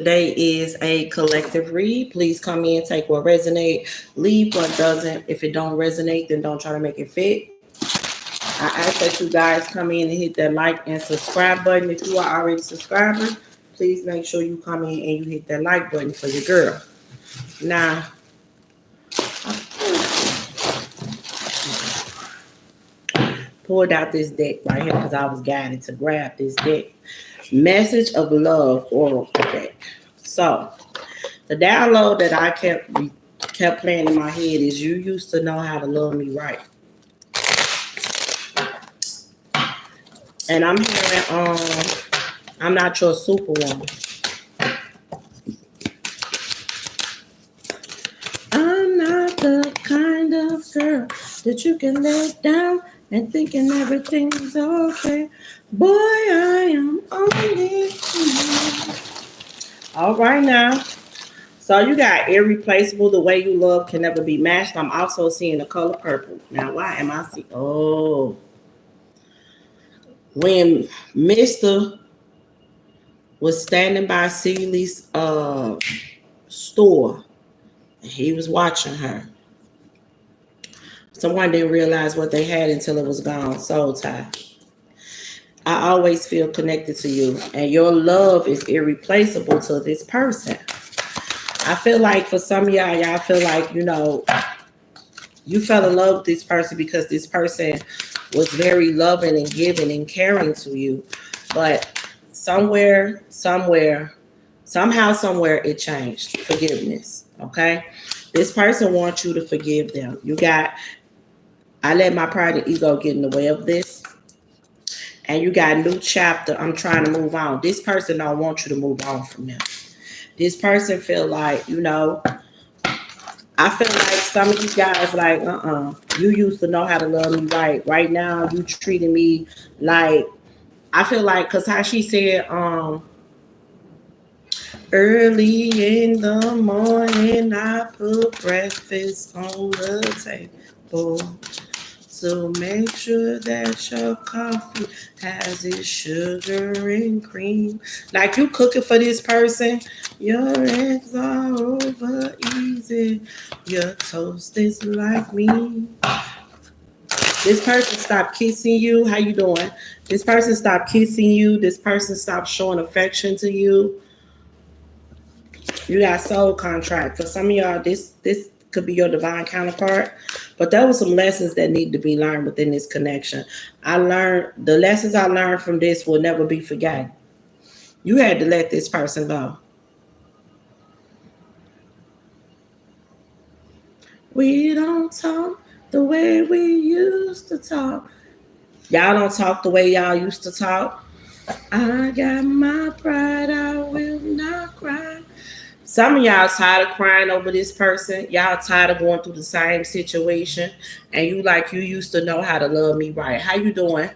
Today is a collective read. Please come in, take what resonate, leave what doesn't. If it don't resonate, then don't try to make it fit. I ask that you guys come in and hit that like and subscribe button. If you are already a subscriber, please make sure you come in and you hit that like button for your girl. Now, I pulled out this deck right here because I was guided to grab this deck. Message of Love Oracle deck. So, the download that I kept playing in my head is you used to know how to love me right. And I'm hearing I'm not your superwoman. I'm not the kind of girl that you can let down and thinking everything's okay. Boy, I am only you. All right now. So you got irreplaceable. The way you love can never be matched. I'm also seeing the color purple. Now, why am I seeing? Oh, when Mister was standing by Celie's store, and he was watching her. Someone didn't realize what they had until it was gone. Soul tie. I always feel connected to you, and your love is irreplaceable to this person. I feel like for some of y'all feel like, you fell in love with this person because this person was very loving and giving and caring to you. But somehow, somewhere, it changed. Forgiveness. Okay? This person wants you to forgive them. I let my pride and ego get in the way of this. And you got a new chapter. I'm trying to move on. This person don't want you to move on from them. This person feel like, I feel like some of these guys like, you used to know how to love me right. Right now, you treating me like, I feel like, because how she said, early in the morning, I put breakfast on the table. So make sure that your coffee has its sugar and cream. Like you cooking for this person, your eggs are over easy. Your toast is like me. This person stopped kissing you. How you doing? This person stopped kissing you. This person stopped showing affection to you. You got soul contract. For some of y'all, this could be your divine counterpart. But there were some lessons that need to be learned within this connection. The lessons I learned from this will never be forgotten. You had to let this person go. We don't talk the way we used to talk. Y'all don't talk the way y'all used to talk. I got my pride, I will not cry. Some of y'all tired of crying over this person. Y'all tired of going through the same situation. And you used to know how to love me right. How you doing?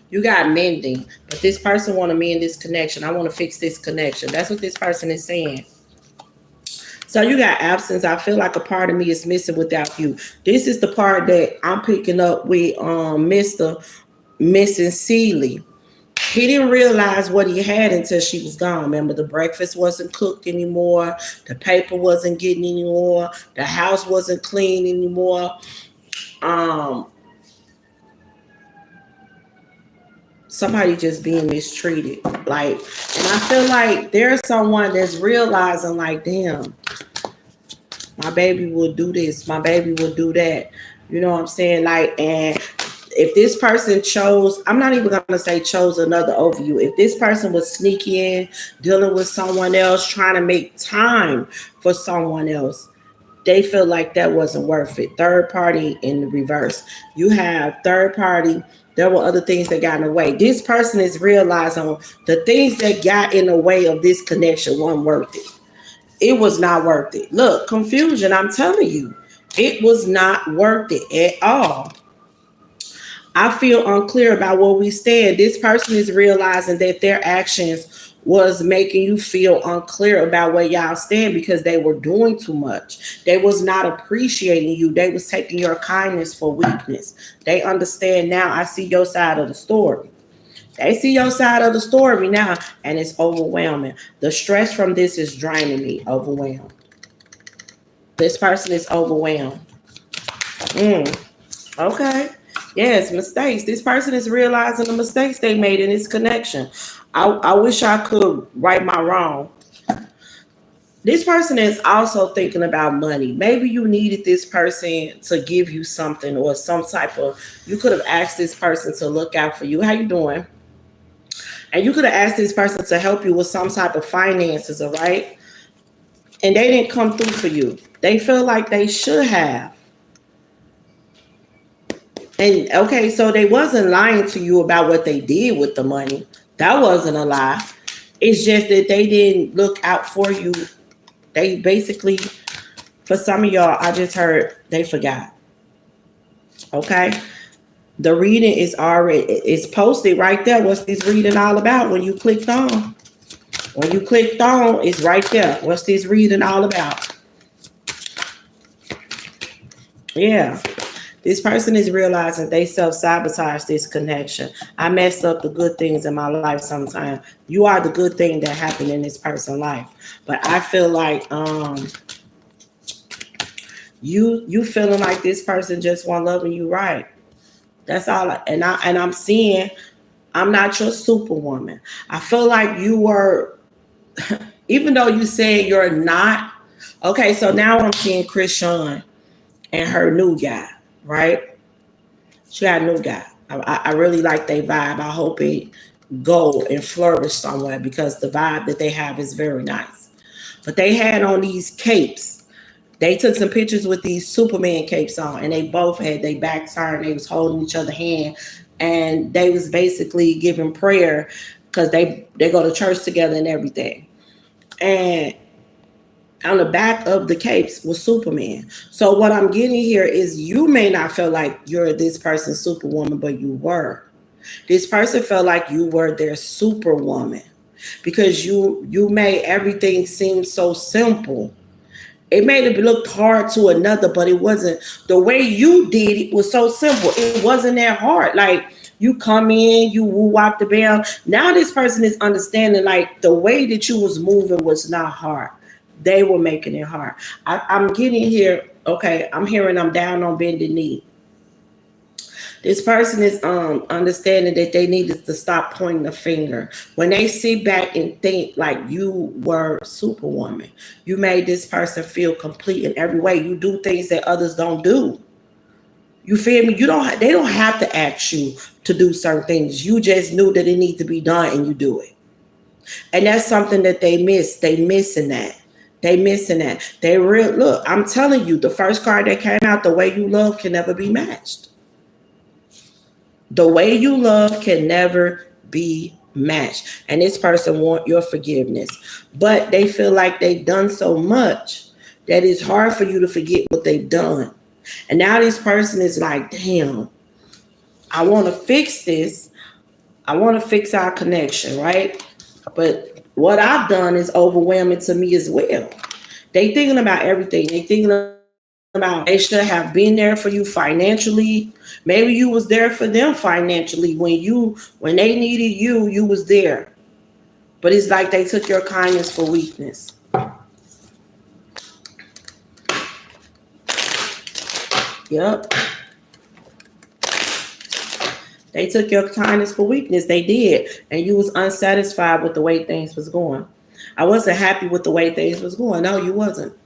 You got mending. But this person want to mend this connection. I want to fix this connection. That's what this person is saying. So you got absence. I feel like a part of me is missing without you. This is the part that I'm picking up with Mr. Missing Celie. He didn't realize what he had until she was gone. Remember, the breakfast wasn't cooked anymore. The paper wasn't getting anymore. The house wasn't clean anymore. Somebody just being mistreated. And I feel like there's someone that's realizing, like, damn, my baby will do this. My baby will do that. You know what I'm saying? And if this person chose, I'm not even going to say chose another over you. If this person was sneaky in, dealing with someone else, trying to make time for someone else, they feel like that wasn't worth it. Third party in the reverse. You have third party. There were other things that got in the way. This person is realizing the things that got in the way of this connection weren't worth it. It was not worth it. Look, confusion, I'm telling you, it was not worth it at all. I feel unclear about where we stand. This person is realizing that their actions was making you feel unclear about where y'all stand because they were doing too much. They was not appreciating you. They was taking your kindness for weakness. They understand now. I see your side of the story. They see your side of the story now, and it's overwhelming. The stress from this is draining me. Overwhelmed. This person is overwhelmed. Okay. Yes, mistakes. This person is realizing the mistakes they made in this connection. I wish I could right my wrong. This person is also thinking about money. Maybe you needed this person to give you something or some type of. You could have asked this person to look out for you. How you doing? And you could have asked this person to help you with some type of finances, all right? And they didn't come through for you. They feel like they should have. And okay, so they wasn't lying to you about what they did with the money. That wasn't a lie. It's just that they didn't look out for you. They basically, for some of y'all, I just heard they forgot. Okay? The reading is already, it's posted right there. What's this reading all about when you clicked on? When you clicked on, it's right there. What's this reading all about? Yeah. This person is realizing they self-sabotage this connection. I messed up the good things in my life sometimes. You are the good thing that happened in this person's life. But I feel like you feeling like this person just wasn't loving you right. That's all. I'm seeing I'm not your superwoman. I feel like you were, even though you said you're not. Okay, so now I'm seeing Chrisean and her new guy, right? She got a new guy. I really like their vibe. I hope it go and flourish somewhere because the vibe that they have is very nice. But they had on these capes. They took some pictures with these Superman capes on, and they both had their back turned. They was holding each other's hand, and they was basically giving prayer because they go to church together and everything. And on the back of the capes was Superman. So what I'm getting here is you may not feel like you're this person's superwoman, but you were. This person felt like you were their superwoman because you made everything seem so simple. It made it look hard to another, but it wasn't. The way you did it was so simple. It wasn't that hard. Like you come in, you woo out the bell. Now this person is understanding like the way that you was moving was not hard. They were making it hard. I'm getting here. Okay, I'm hearing I'm down on bended knee. This person is understanding that they needed to stop pointing the finger. When they sit back and think like you were superwoman, you made this person feel complete in every way. You do things that others don't do. You feel me? They don't have to ask you to do certain things. You just knew that it needs to be done and you do it. And that's something that they miss. They missing that. Look, I'm telling you, the first card that came out, the way you love can never be matched. The way you love can never be matched. And this person wants your forgiveness. But they feel like they've done so much that it's hard for you to forget what they've done. And now this person is like, damn, I want to fix this. I want to fix our connection, right? But what I've done is overwhelming to me as well. They thinking about everything. They thinking about they should have been there for you financially. Maybe you was there for them financially when they needed you, you was there. But it's like they took your kindness for weakness. Yep. They took your kindness for weakness. They did. And you was unsatisfied with the way things was going. I wasn't happy with the way things was going. No, you wasn't.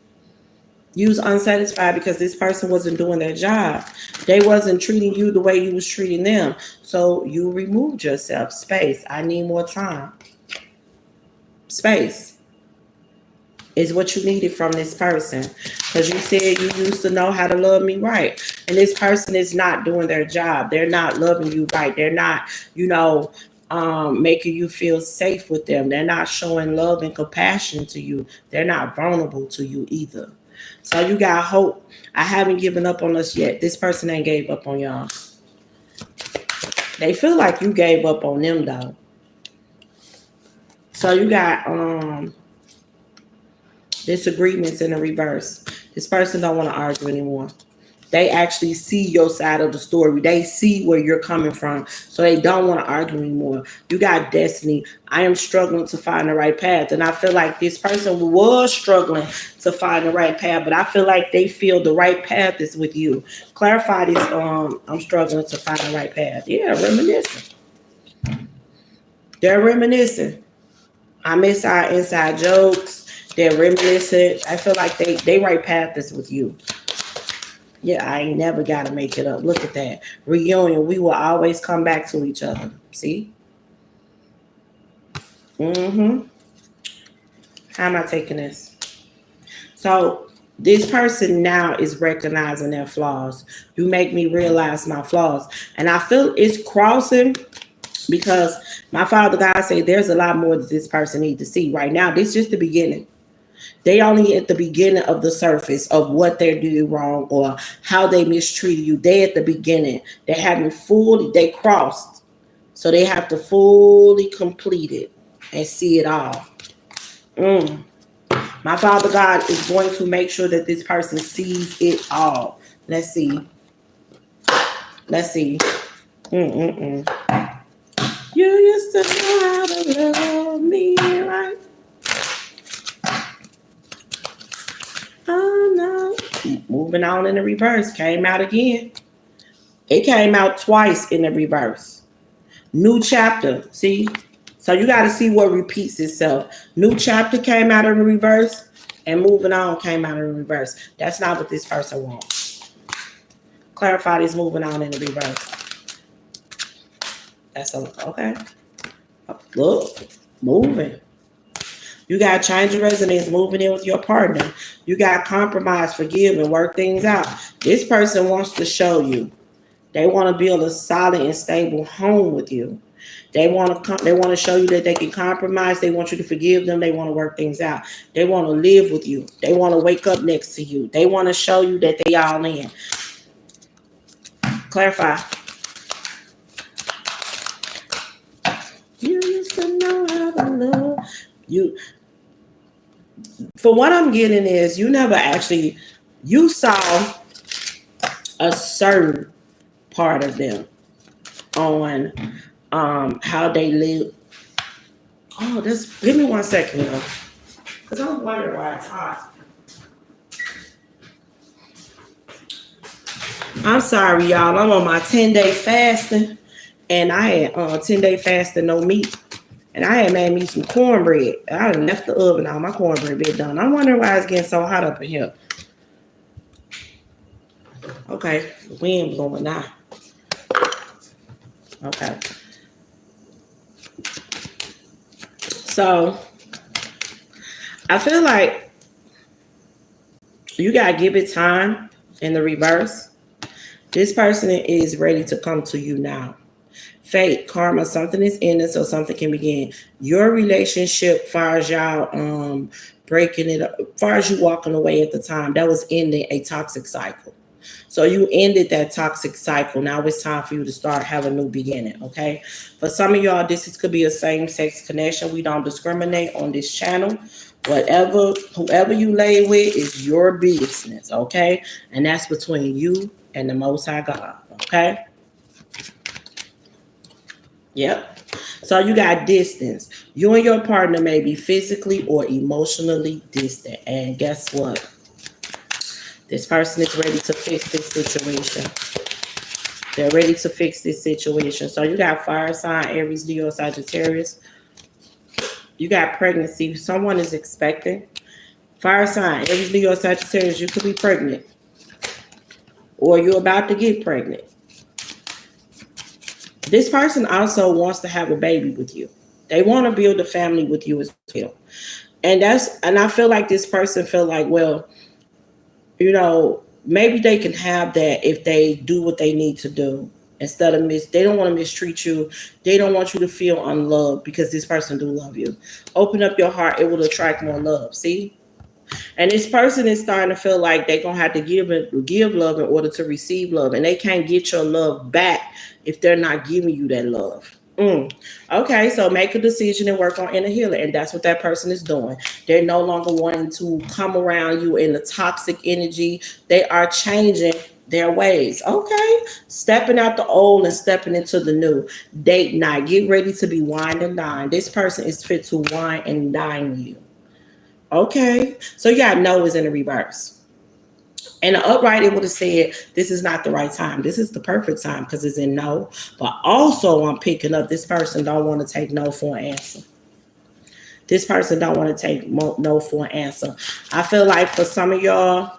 You was unsatisfied because this person wasn't doing their job. They wasn't treating you the way you was treating them. So you removed yourself. Space. I need more time. Space is what you needed from this person. Because you said you used to know how to love me right. And this person is not doing their job. They're not loving you right. They're not, making you feel safe with them. They're not showing love and compassion to you. They're not vulnerable to you either. So you got hope. I haven't given up on us yet. This person ain't gave up on y'all. They feel like you gave up on them though. So you got disagreements in the reverse. This person don't want to argue anymore. They actually see your side of the story. They see where you're coming from. So they don't want to argue anymore. You got destiny. I am struggling to find the right path. And I feel like this person was struggling to find the right path, but I feel like they feel the right path is with you. Clarify this. I'm struggling to find the right path. Yeah, reminiscing. They're reminiscing. I miss our inside jokes. They're reminiscent. I feel like they right path is with you. Yeah, I ain't never gotta make it up. Look at that. Reunion. We will always come back to each other. See? Mm-hmm. How am I taking this? So this person now is recognizing their flaws. You make me realize my flaws. And I feel it's crossing because my father God said there's a lot more that this person needs to see. Right now, this is just the beginning. They only at the beginning of the surface of what they're doing wrong or how they mistreated you. They at the beginning. They haven't fully, they crossed. So they have to fully complete it and see it all. My Father God is going to make sure that this person sees it all. Let's see. Let's see. You used to know how to love me, right? Oh no. Moving on in the reverse. Came out again. It came out twice in the reverse. New chapter. See? So you got to see what repeats itself. New chapter came out in the reverse, and moving on came out in the reverse. That's not what this person wants. Clarify this moving on in the reverse. That's okay. Look, moving. You got to change your resonance, moving in with your partner. You got to compromise, forgive, and work things out. This person wants to show you. They want to build a solid and stable home with you. They want to show you that they can compromise. They want you to forgive them. They want to work things out. They want to live with you. They want to wake up next to you. They want to show you that they all in. Clarify. You used to know how to love you. For what I'm getting is you never actually, you saw a certain part of them on how they live. Oh, this, give me 1 second, y'all. Because I'm wondering why it's hot. I'm sorry, y'all. I'm on my 10-day fasting. And I had 10-day fasting, no meat. And I had made me some cornbread. I done left the oven out. My cornbread been done. I'm wondering why it's getting so hot up in here. Okay, the wind blowing now. Okay. So, I feel like you got to give it time in the reverse. This person is ready to come to you now. Fate, karma, something is ending so something can begin. Your relationship, far as y'all breaking it up, far as you walking away at the time, that was ending a toxic cycle. So you ended that toxic cycle. Now it's time for you to start having a new beginning, okay? For some of y'all, could be a same-sex connection. We don't discriminate on this channel. Whoever you lay with is your business, okay? And that's between you and the Most High God, okay? Yep. So you got distance. You and your partner may be physically or emotionally distant. And guess what? This person is ready to fix this situation. They're ready to fix this situation. So you got fire sign, Aries, Leo, Sagittarius. You got pregnancy. Someone is expecting. Fire sign, Aries, Leo, Sagittarius. You could be pregnant. Or you're about to get pregnant. This person also wants to have a baby with you. They want to build a family with you as well. And I feel like this person feel like, well, you know, maybe they can have that if they do what they need to do. Instead of they don't want to mistreat you. They don't want you to feel unloved because this person do love you. Open up your heart. It will attract more love. See? And this person is starting to feel like they're going to have to give love in order to receive love. And they can't get your love back if they're not giving you that love. Okay, so make a decision and work on inner healing. And that's what that person is doing. They're no longer wanting to come around you in the toxic energy. They are changing their ways. Okay. Stepping out the old and stepping into the new. Date night. Get ready to be wined and dined. This person is fit to wine and dine you. Okay. So you got no is in the reverse. And the upright, it would have said, this is not the right time. This is the perfect time because it's in no. But also I'm picking up this person don't want to take no for an answer. This person don't want to take no for an answer. I feel like for some of y'all,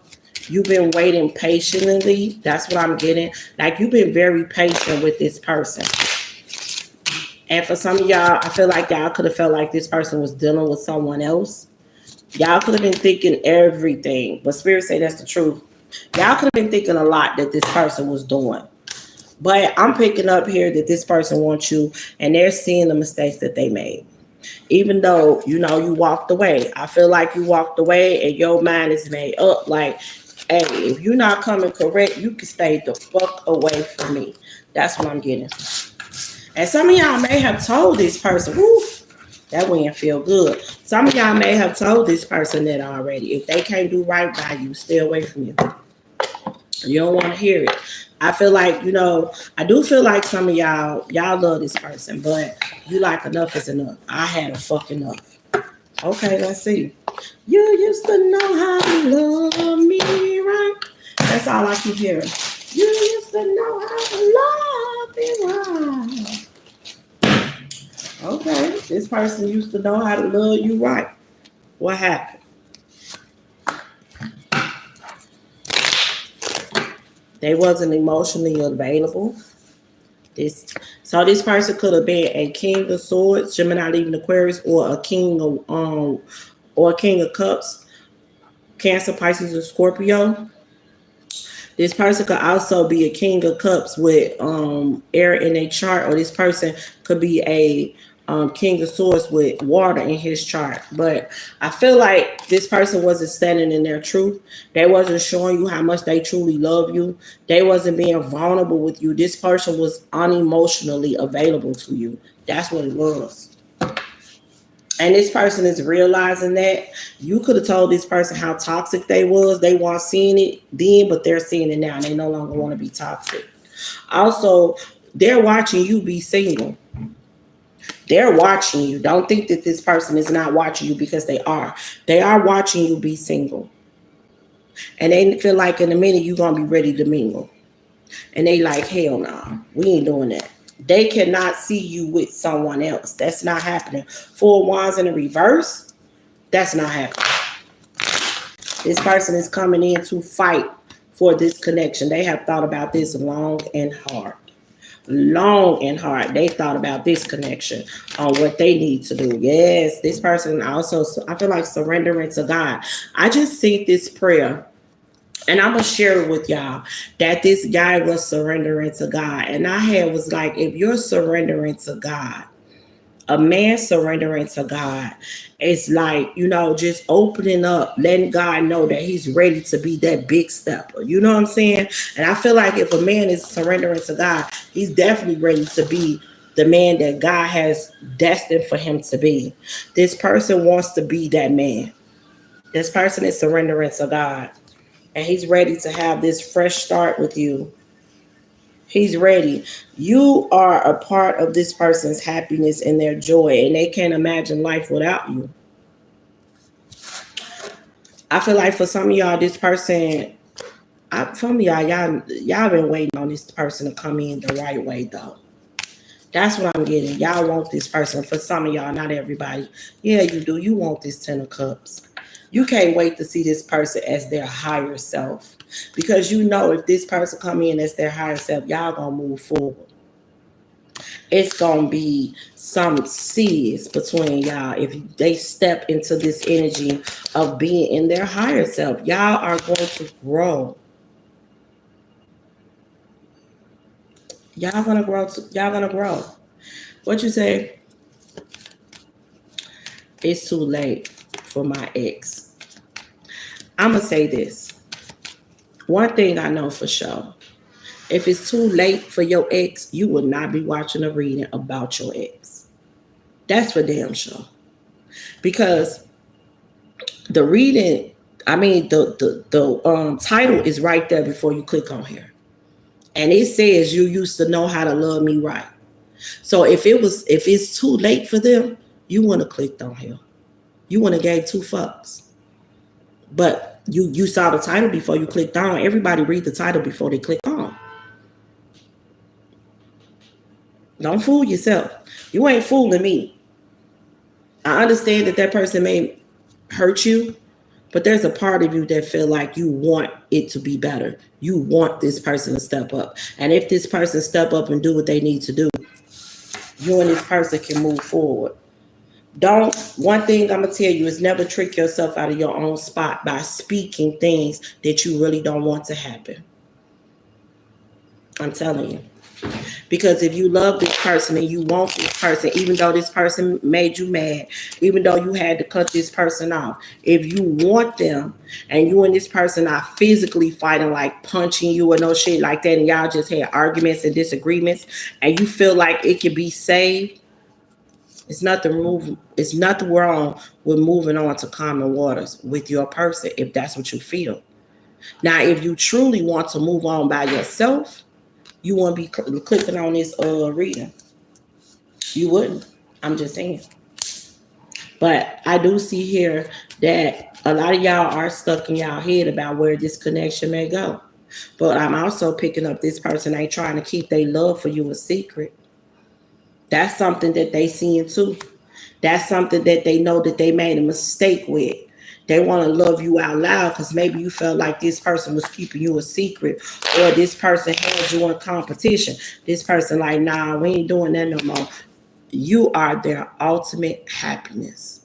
you've been waiting patiently. That's what I'm getting. Like you've been very patient with this person. And for some of y'all, I feel like y'all could have felt like this person was dealing with someone else. Y'all could have been thinking everything. But Spirit say that's the truth. Y'all could have been thinking a lot that this person was doing. But I'm picking up here that this person wants you and they're seeing the mistakes that they made. Even though, you know, you walked away. I feel like you walked away and your mind is made up. Like, hey, if you're not coming correct, you can stay the fuck away from me. That's what I'm getting. And some of y'all may have told this person, whoo, that wouldn't feel good. Some of y'all may have told this person that already. If they can't do right by you, stay away from you. You don't want to hear it. I feel like, you know, I do feel like some of y'all love this person, but you like enough is enough. I had a fuck enough. Okay, let's see. You used to know how to love me, right? That's all I keep hearing. You used to know how to love me, right? Okay, this person used to know how to love you right. What happened? They wasn't emotionally available. So this person could have been a king of swords, Gemini leaving Aquarius, or a king of cups, Cancer, Pisces, or Scorpio. This person could also be a king of cups with air in a chart, or this person could be a king of swords with water in his chart. But I feel like this person wasn't standing in their truth. They wasn't showing you how much they truly love you. They wasn't being vulnerable with you. This person was unemotionally available to you. That's what it was. And this person is realizing that. You could have told this person how toxic they was. They weren't seeing it then, but they're seeing it now. And they no longer want to be toxic. Also, they're watching you be single. They're watching you. Don't think that this person is not watching you, because they are. They are watching you be single. And they feel like in a minute you're going to be ready to mingle. And they like, hell no, we ain't doing that. They cannot see you with someone else. That's not happening. 4 wands in the reverse, that's not happening. This person is coming in to fight for this connection. They have thought about this long and hard. Long and hard. They thought about this connection on what they need to do. Yes, this person also, I feel like surrendering to God. I just think this prayer, and I'm going to share it with y'all, that this guy was surrendering to God. And I was like, if you're surrendering to God, a man surrendering to God, it's like, you know, just opening up, letting God know that he's ready to be that big stepper. You know what I'm saying? And I feel like if a man is surrendering to God, he's definitely ready to be the man that God has destined for him to be. This person wants to be that man. This person is surrendering to God. And he's ready to have this fresh start with you. He's ready. You are a part of this person's happiness and their joy, and they can't imagine life without you. I feel like for some of y'all, this person, some of y'all been waiting on this person to come in the right way, though. That's what I'm getting. Y'all want this person. For some of y'all, not everybody. Yeah, you do. You want this 10 of Cups. You can't wait to see this person as their higher self, because you know if this person come in as their higher self, y'all gonna move forward. It's gonna be some serious between y'all if they step into this energy of being in their higher self. Y'all are going to grow. Y'all gonna grow. Y'all gonna grow. What you say? It's too late for my ex. I'm gonna say this. One thing I know for sure. If it's too late for your ex, you will not be watching a reading about your ex. That's for damn sure. Because the reading I mean, the title is right there before you click on here. And it says you used to know how to love me right. So if it's too late for them, you want to click on here. You want to gave 2 fucks. But you saw the title before you clicked on. Everybody read the title before they click on. Don't fool yourself. You ain't fooling me. I understand that person may hurt you, but there's a part of you that feel like you want it to be better. You want this person to step up. And if this person step up and do what they need to do, you and this person can move forward. One thing I'm going to tell you is never trick yourself out of your own spot by speaking things that you really don't want to happen. I'm telling you. Because if you love this person and you want this person, even though this person made you mad, even though you had to cut this person off, if you want them and you and this person are physically fighting, like punching you or no shit like that, and y'all just had arguments and disagreements, and you feel like it can be saved, it's nothing wrong with moving on to common waters with your person if that's what you feel. Now, if you truly want to move on by yourself, you wouldn't be clicking on this reading. You wouldn't. I'm just saying. But I do see here that a lot of y'all are stuck in y'all head about where this connection may go. But I'm also picking up this person ain't trying to keep their love for you a secret. That's something that they seeing too. That's something that they know that they made a mistake with. They want to love you out loud because maybe you felt like this person was keeping you a secret, or this person had you in competition. This person like, nah, we ain't doing that no more. You are their ultimate happiness,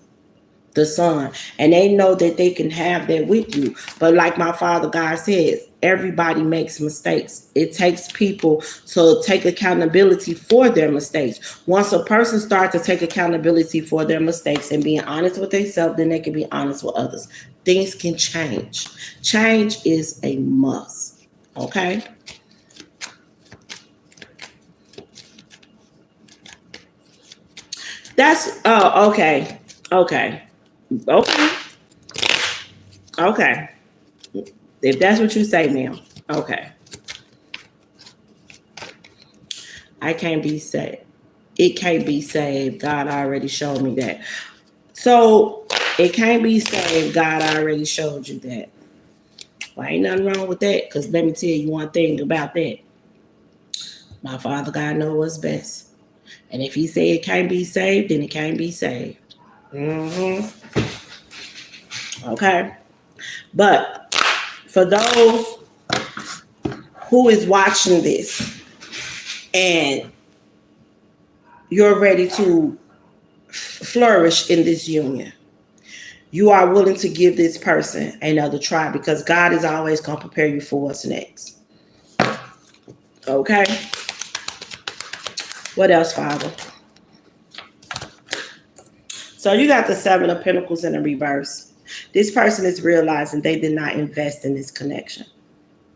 the sun. And they know that they can have that with you. But like my father God said, everybody makes mistakes. It takes people to take accountability for their mistakes. Once a person starts to take accountability for their mistakes and being honest with themselves, then they can be honest with others. Things can change. Change is a must. Okay? That's, oh, okay. Okay. If that's what you say, ma'am. Okay. I can't be saved. It can't be saved. God already showed me that. So it can't be saved. God already showed you that. Well, ain't nothing wrong with that, because let me tell you one thing about that. My Father God knows what's best. And if he said it can't be saved, then it can't be saved. Okay. But for those who is watching this and you're ready to flourish in this union, you are willing to give this person another try, because God is always going to prepare you for what's next. Okay. What else, Father? So you got the 7 of Pentacles in the reverse. This person is realizing they did not invest in this connection.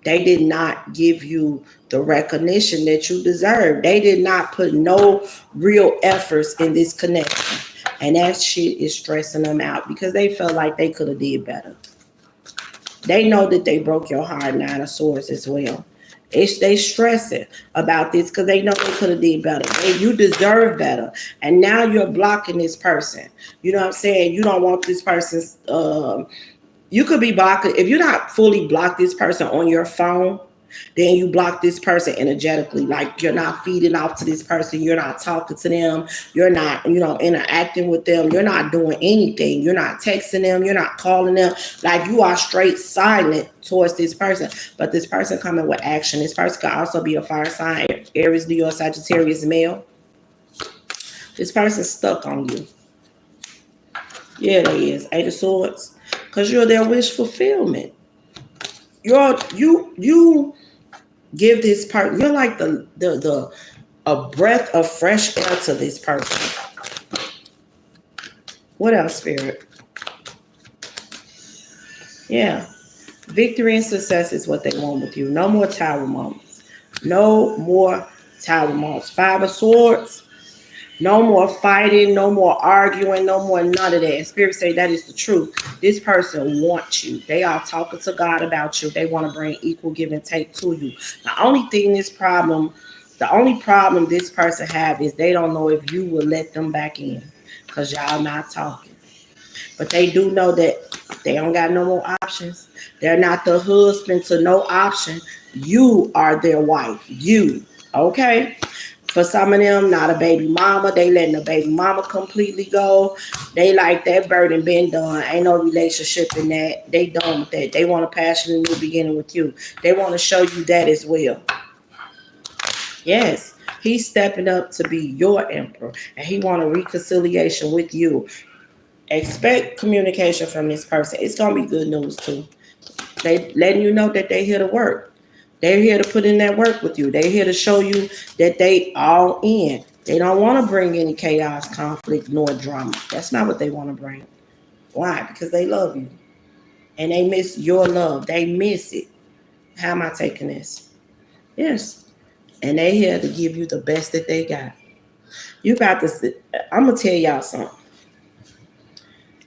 They did not give you the recognition that you deserve. They did not put no real efforts in this connection. And that shit is stressing them out because they felt like they could have did better. They know that they broke your heart, 9 of Swords as well. They stressing about this because they know they could have did better. You deserve better. And now you're blocking this person. You know what I'm saying? You don't want this person's... you could be blocking... If you're not fully blocked this person on your phone, then you block this person energetically. Like you're not feeding off to this person. You're not talking to them. You're not, interacting with them. You're not doing anything. You're not texting them. You're not calling them. Like you are straight silent towards this person. But this person coming with action. This person could also be a fire sign, Aries, Leo, Sagittarius, male. This person's stuck on you. Yeah, they is. 8 of Swords. Because you're their wish fulfillment. You give this person, you're like a breath of fresh air to this person. What else, Spirit? Yeah. Victory and success is what they want with you. No more tower moments. No more tower moments. 5 of Swords. No more fighting, no more arguing, no more none of that. And Spirit say that is the truth. This person wants you. They are talking to God about you. They want to bring equal give and take to you. The only problem this person have is they don't know if you will let them back in because y'all not talking. But they do know that they don't got no more options. They're not the husband to no option. You are their wife. You. Okay? For some of them, not a baby mama. They letting the baby mama completely go. They like that burden been done. Ain't no relationship in that. They done with that. They want a passionate new beginning with you. They want to show you that as well. Yes, he's stepping up to be your emperor, and he want a reconciliation with you. Expect communication from this person. It's gonna be good news too. They letting you know that they here to work. They're here to put in that work with you. They're here to show you that they all in. They don't want to bring any chaos, conflict, nor drama. That's not what they want to bring. Why? Because they love you. And they miss your love. They miss it. How am I taking this? Yes. And they here to give you the best that they got. You got this. I'm going to tell y'all something.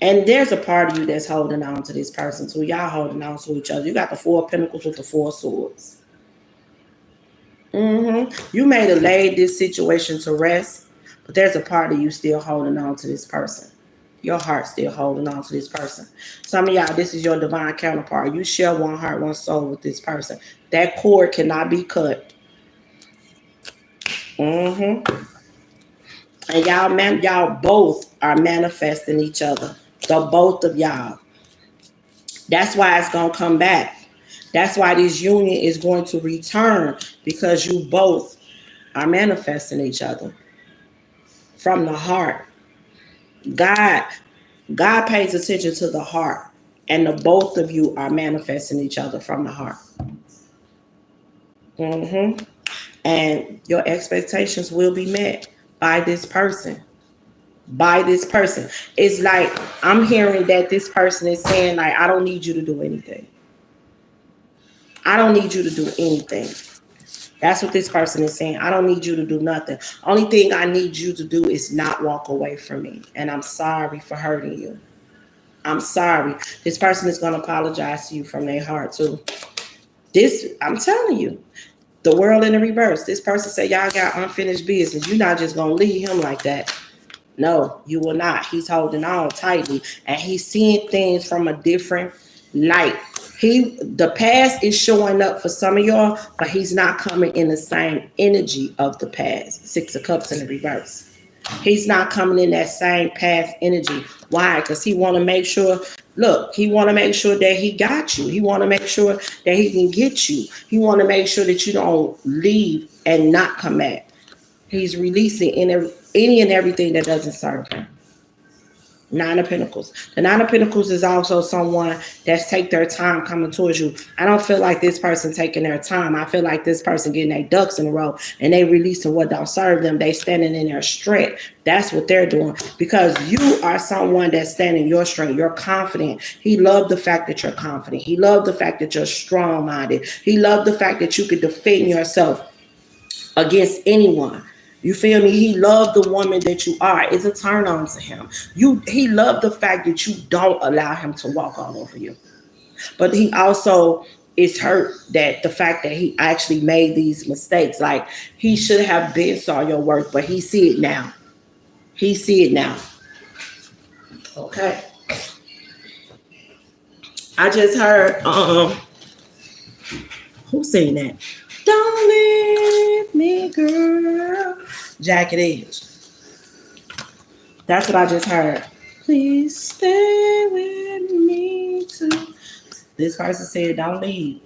And there's a part of you that's holding on to this person too. Y'all holding on to each other. You got the 4 of Pentacles with the 4 of Swords. You may have laid this situation to rest, but there's a part of you still holding on to this person. Your heart still holding on to this person. Some of y'all, this is your divine counterpart. You share one heart, one soul with this person. That cord cannot be cut. And y'all both are manifesting each other. The both of y'all. That's why it's going to come back. That's why this union is going to return, because you both are manifesting each other from the heart. God pays attention to the heart, and the both of you are manifesting each other from the heart. And your expectations will be met by this person. It's like I'm hearing that this person is saying, like, I don't need you to do anything. I don't need you to do anything. That's what this person is saying. I don't need you to do nothing. Only thing I need you to do is not walk away from me. And I'm sorry for hurting you. I'm sorry. This person is going to apologize to you from their heart too. I'm telling you, the world in the reverse. This person say, y'all got unfinished business. You're not just going to leave him like that. No, you will not. He's holding on tightly, and he's seeing things from a different light. The past is showing up for some of y'all, but he's not coming in the same energy of the past. 6 of Cups in the reverse. He's not coming in that same past energy. Why? Because he want to make sure, he want to make sure that he got you. He want to make sure that he can get you. He want to make sure that you don't leave and not come back. He's releasing any and everything that doesn't serve him. 9 of Pentacles. The 9 of Pentacles is also someone that's take their time coming towards you. I don't feel like this person taking their time. I feel like this person getting their ducks in a row and they releasing what don't serve them. They standing in their strength. That's what they're doing, because you are someone that's standing your strength. You're confident. He loved the fact that you're confident. He loved the fact that you're strong-minded. He loved the fact that you could defend yourself against anyone. You feel me? He loved the woman that you are. It's a turn on to him. He loved the fact that you don't allow him to walk all over you. But he also is hurt that the fact that he actually made these mistakes. Like, he should have been saw your work, but he see it now. He see it now. Okay. I just heard who sing that? Don't leave me, girl. Jacket Edge. That's what I just heard. Please stay with me too. This person said, don't leave.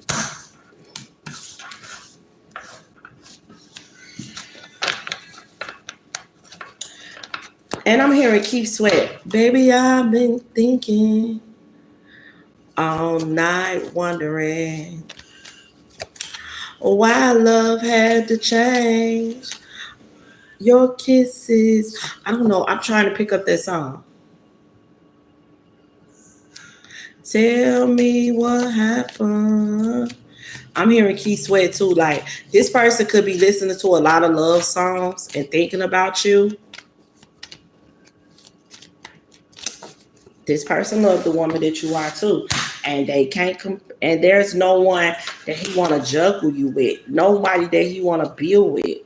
And I'm hearing Keith Sweat. Baby, I've been thinking all night, wondering why love had to change. Your kisses. I don't know. I'm trying to pick up that song. Tell me what happened. I'm hearing Keith Sweat too. Like, this person could be listening to a lot of love songs and thinking about you. This person loves the woman that you are too, and they can't and there's no one that he want to juggle you with, nobody that he want to build with.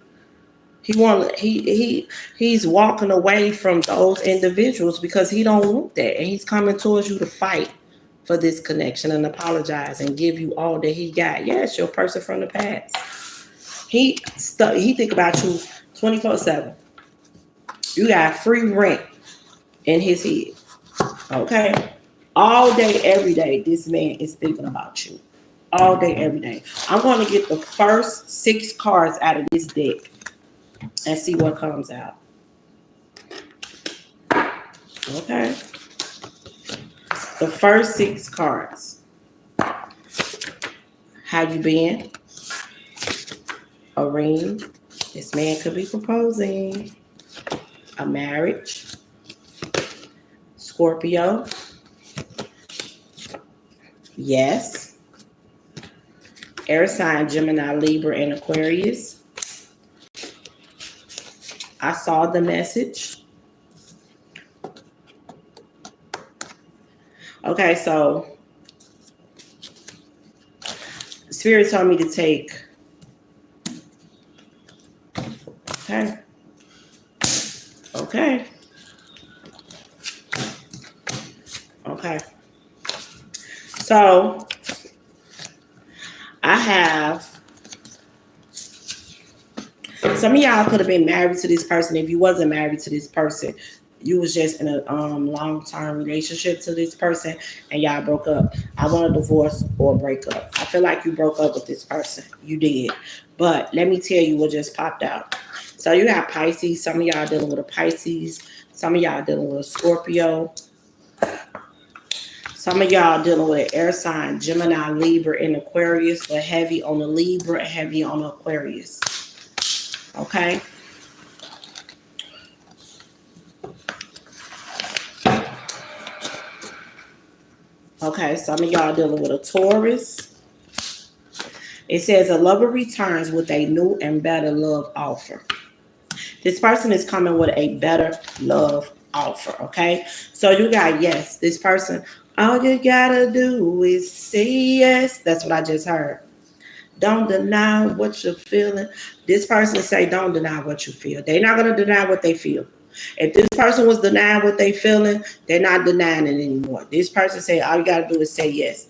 He's walking away from those individuals because he don't want that, and he's coming towards you to fight for this connection and apologize and give you all that he got. Yes, your person from the past. He think about you 24/7. You got free rent in his head. Okay? All day, every day, this man is thinking about you. All day, every day. I'm going to get the first 6 cards out of this deck and see what comes out. Okay? The first 6 cards. How you been? A ring. This man could be proposing. A marriage. Scorpio. Yes. Air sign, Gemini, Libra, and Aquarius. I saw the message. Okay, so Spirit told me to take. Okay. Okay. Okay. So I have some of y'all could have been married to this person. If you wasn't married to this person, you was just in a long-term relationship to this person and y'all broke up. I want a divorce or a breakup. I feel like you broke up with this person. You did. But let me tell you what just popped out. So you got Pisces. Some of y'all dealing with a Pisces. Some of y'all dealing with a Scorpio. Some of y'all dealing with an air sign, Gemini, Libra, and Aquarius, but heavy on the Libra and heavy on the Aquarius. Okay? Okay, some of y'all dealing with a Taurus. It says a lover returns with a new and better love offer. This person is coming with a better love offer, okay? So you got yes, this person, all you gotta do is say yes. That's what I just heard. Don't deny what you're feeling. This person say don't deny what you feel. They're not going to deny what they feel. If this person was denying what they feeling, they're not denying it anymore. This person say all you got to do is say yes.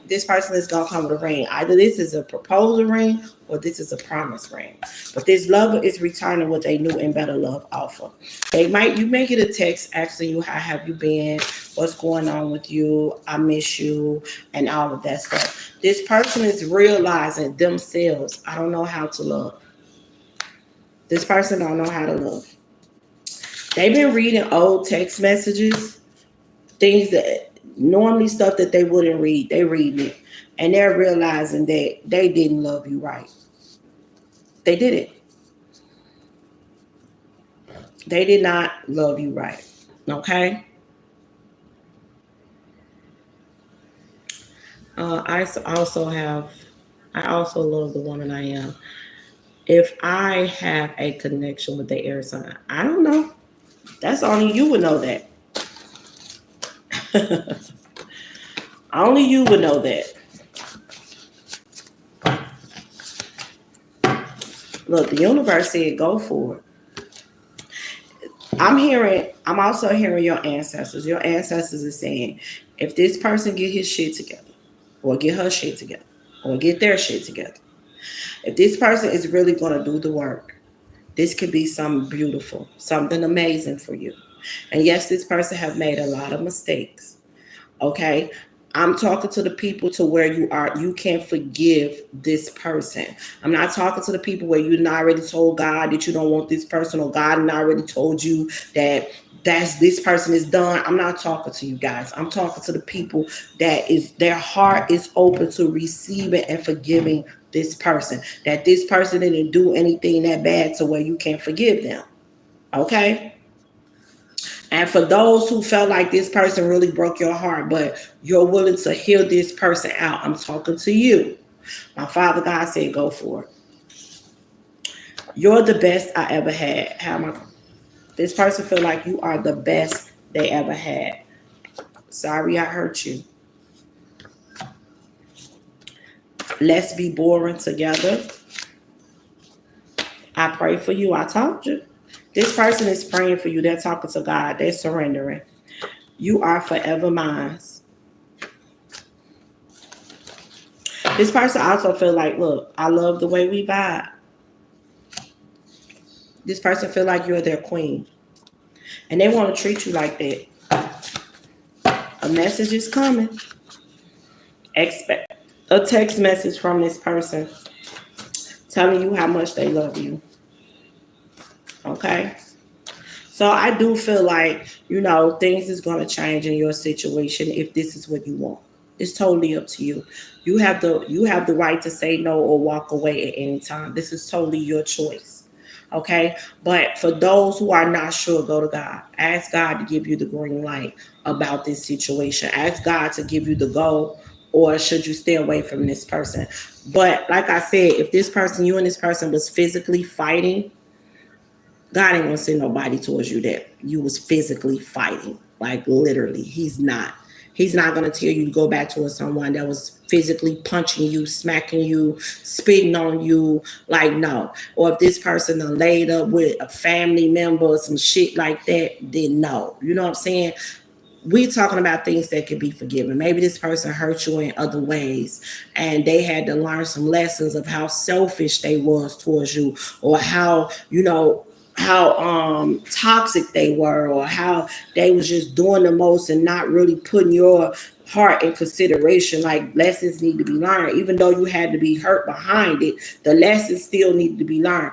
This person is going to come with a ring. Either this is a proposal ring or this is a promise ring. But this lover is returning with a new and better love offer. You may get a text asking you, how have you been? What's going on with you? I miss you, and all of that stuff. This person is realizing themselves, I don't know how to love. This person don't know how to love. They've been reading old text messages, things that normally stuff that they wouldn't read. They read it, and they're realizing that they didn't love you right. They didn't. They did not love you right. Okay? I also love the woman I am. If I have a connection with the air sign, I don't know. That's only you would know that. Only you would know that. Look, the universe said go for it. I'm also hearing your ancestors. Your ancestors are saying, if this person get his shit together, or get her shit together, or get their shit together, if this person is really going to do the work, this could be something beautiful, something amazing for you. And yes, this person have made a lot of mistakes. Okay? I'm talking to the people to where you can't forgive this person. I'm not talking to the people where you already told God that you don't want this person, or God already told you that this person is done. I'm not talking to you guys. I'm talking to the people that their heart is open to receiving and forgiving this person. That this person didn't do anything that bad to where you can't forgive them. Okay? And for those who felt like this person really broke your heart, but you're willing to heal this person out, I'm talking to you. My Father God said, go for it. You're the best I ever had. This person feel like you are the best they ever had. Sorry I hurt you. Let's be boring together. I pray for you. I told you. This person is praying for you. They're talking to God. They're surrendering. You are forever mine. This person also feel like, look, I love the way we vibe. This person feel like you're their queen. And they want to treat you like that. A message is coming. Expect a text message from this person telling you how much they love you. Okay? So I do feel like, things is going to change in your situation if this is what you want. It's totally up to you. You have the right to say no or walk away at any time. This is totally your choice. Okay? But for those who are not sure, go to God. Ask God to give you the green light about this situation. Ask God to give you the go, or should you stay away from this person. But like I said, if you and this person was physically fighting, God ain't gonna send nobody towards you that you was physically fighting. Like literally, he's not. He's not gonna tell you to go back towards someone that was physically punching you, smacking you, spitting on you. Like no. Or if this person done laid up with a family member or some shit like that, then no. You know what I'm saying? We talking about things that can be forgiven. Maybe this person hurt you in other ways and they had to learn some lessons of how selfish they was towards you, or how toxic they were, or how they was just doing the most and not really putting your heart in consideration. Like lessons need to be learned. Even though you had to be hurt behind it, the lessons still need to be learned.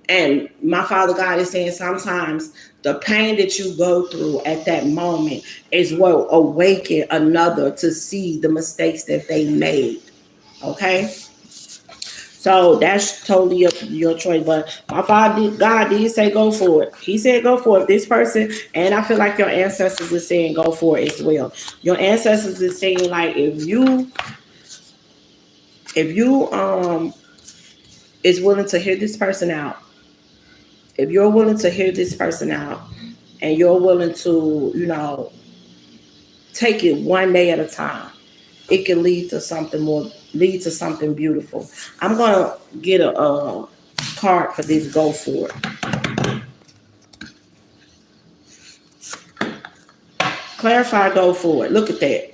And my Father God is saying sometimes the pain that you go through at that moment is what awaken another to see the mistakes that they made. Okay? So that's totally your choice. But God did say go for it. He said go for it. This person, and I feel like your ancestors are saying go for it as well. Your ancestors are saying like if you is willing to hear this person out, if you're willing to hear this person out and you're willing to, take it one day at a time, it can lead to something beautiful. I'm going to get a card for this go for it. Clarify, go for it. Look at that.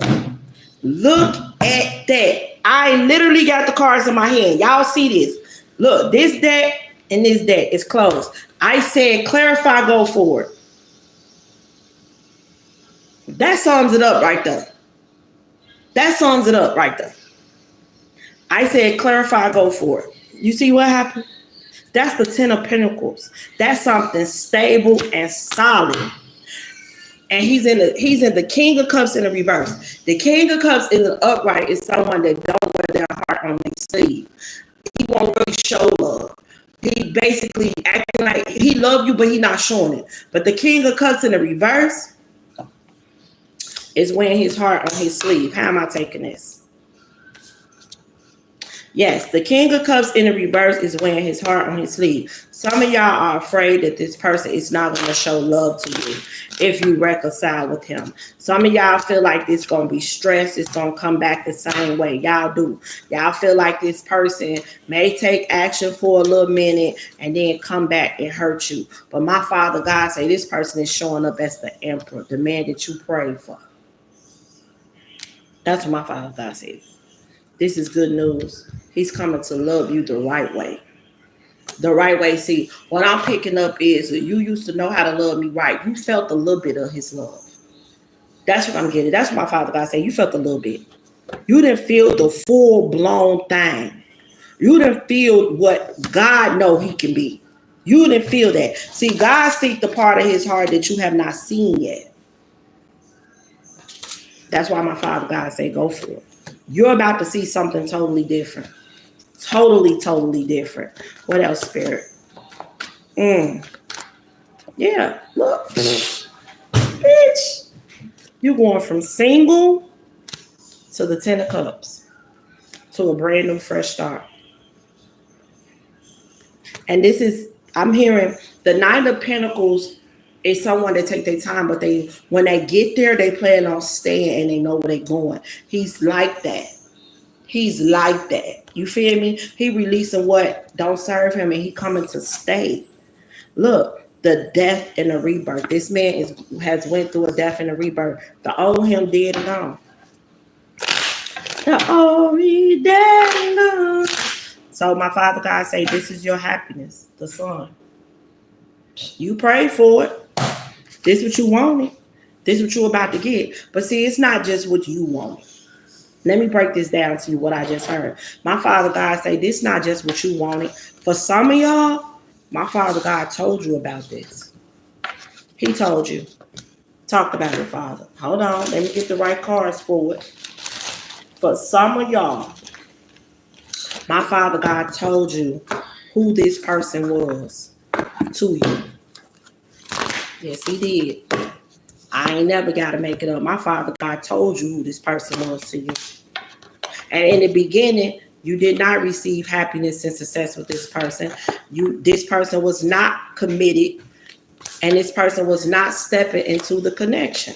Look at that. I literally got the cards in my hand. Y'all see this? Look, this deck and this deck is closed. I said clarify, go for it. That sums it up right there. I said clarify, go for it. You see what happened? That's the 10 of Pentacles. That's something stable and solid. And he's in the King of Cups in the reverse. The King of Cups in the upright is someone that don't wear their heart on their sleeve. He won't really show love. He basically acting like he love you, but he not showing it. But the King of Cups in the reverse is wearing his heart on his sleeve. How am I taking this? Yes, the King of Cups in the reverse is wearing his heart on his sleeve. Some of y'all are afraid that this person is not going to show love to you if you reconcile with him. Some of y'all feel like this going to be stress. It's going to come back the same way. Y'all do. Y'all feel like this person may take action for a little minute and then come back and hurt you. But my Father God say this person is showing up as the emperor, the man that you prayed for. That's what my Father God said. This is good news. He's coming to love you the right way. The right way. See, what I'm picking up is you used to know how to love me right. You felt a little bit of his love. That's what I'm getting. That's what my Father God said. You felt a little bit. You didn't feel the full-blown thing. You didn't feel what God know he can be. You didn't feel that. See, God sees the part of his heart that you have not seen yet. That's why my Father God say go for it. You're about to see something totally different. Totally different. What else, Spirit? Yeah, look. Bitch. You're going from single to the 10 of Cups to a brand new fresh start. And this is, I'm hearing the 9 of Pentacles It's someone that take their time, but when they get there, they plan on staying and they know where they're going. He's like that. He's like that. You feel me? He releasing what don't serve him and he coming to stay. Look, the death and the rebirth. This man has went through a death and a rebirth. The old him dead and gone. The old me dead and gone. So my Father God say, this is your happiness, the son. You prayed for it. This is what you wanted. This is what you're about to get. But see, it's not just what you wanted. Let me break this down to you, what I just heard. My Father God say, this is not just what you wanted. For some of y'all, my Father God told you about this. He told you. Talked about it, Father. Hold on. Let me get the right cards for it. For some of y'all, my Father God told you who this person was to you. Yes, he did. I ain't never got to make it up. My Father God told you who this person was to you. And in the beginning, you did not receive happiness and success with this person. This person was not committed, and this person was not stepping into the connection.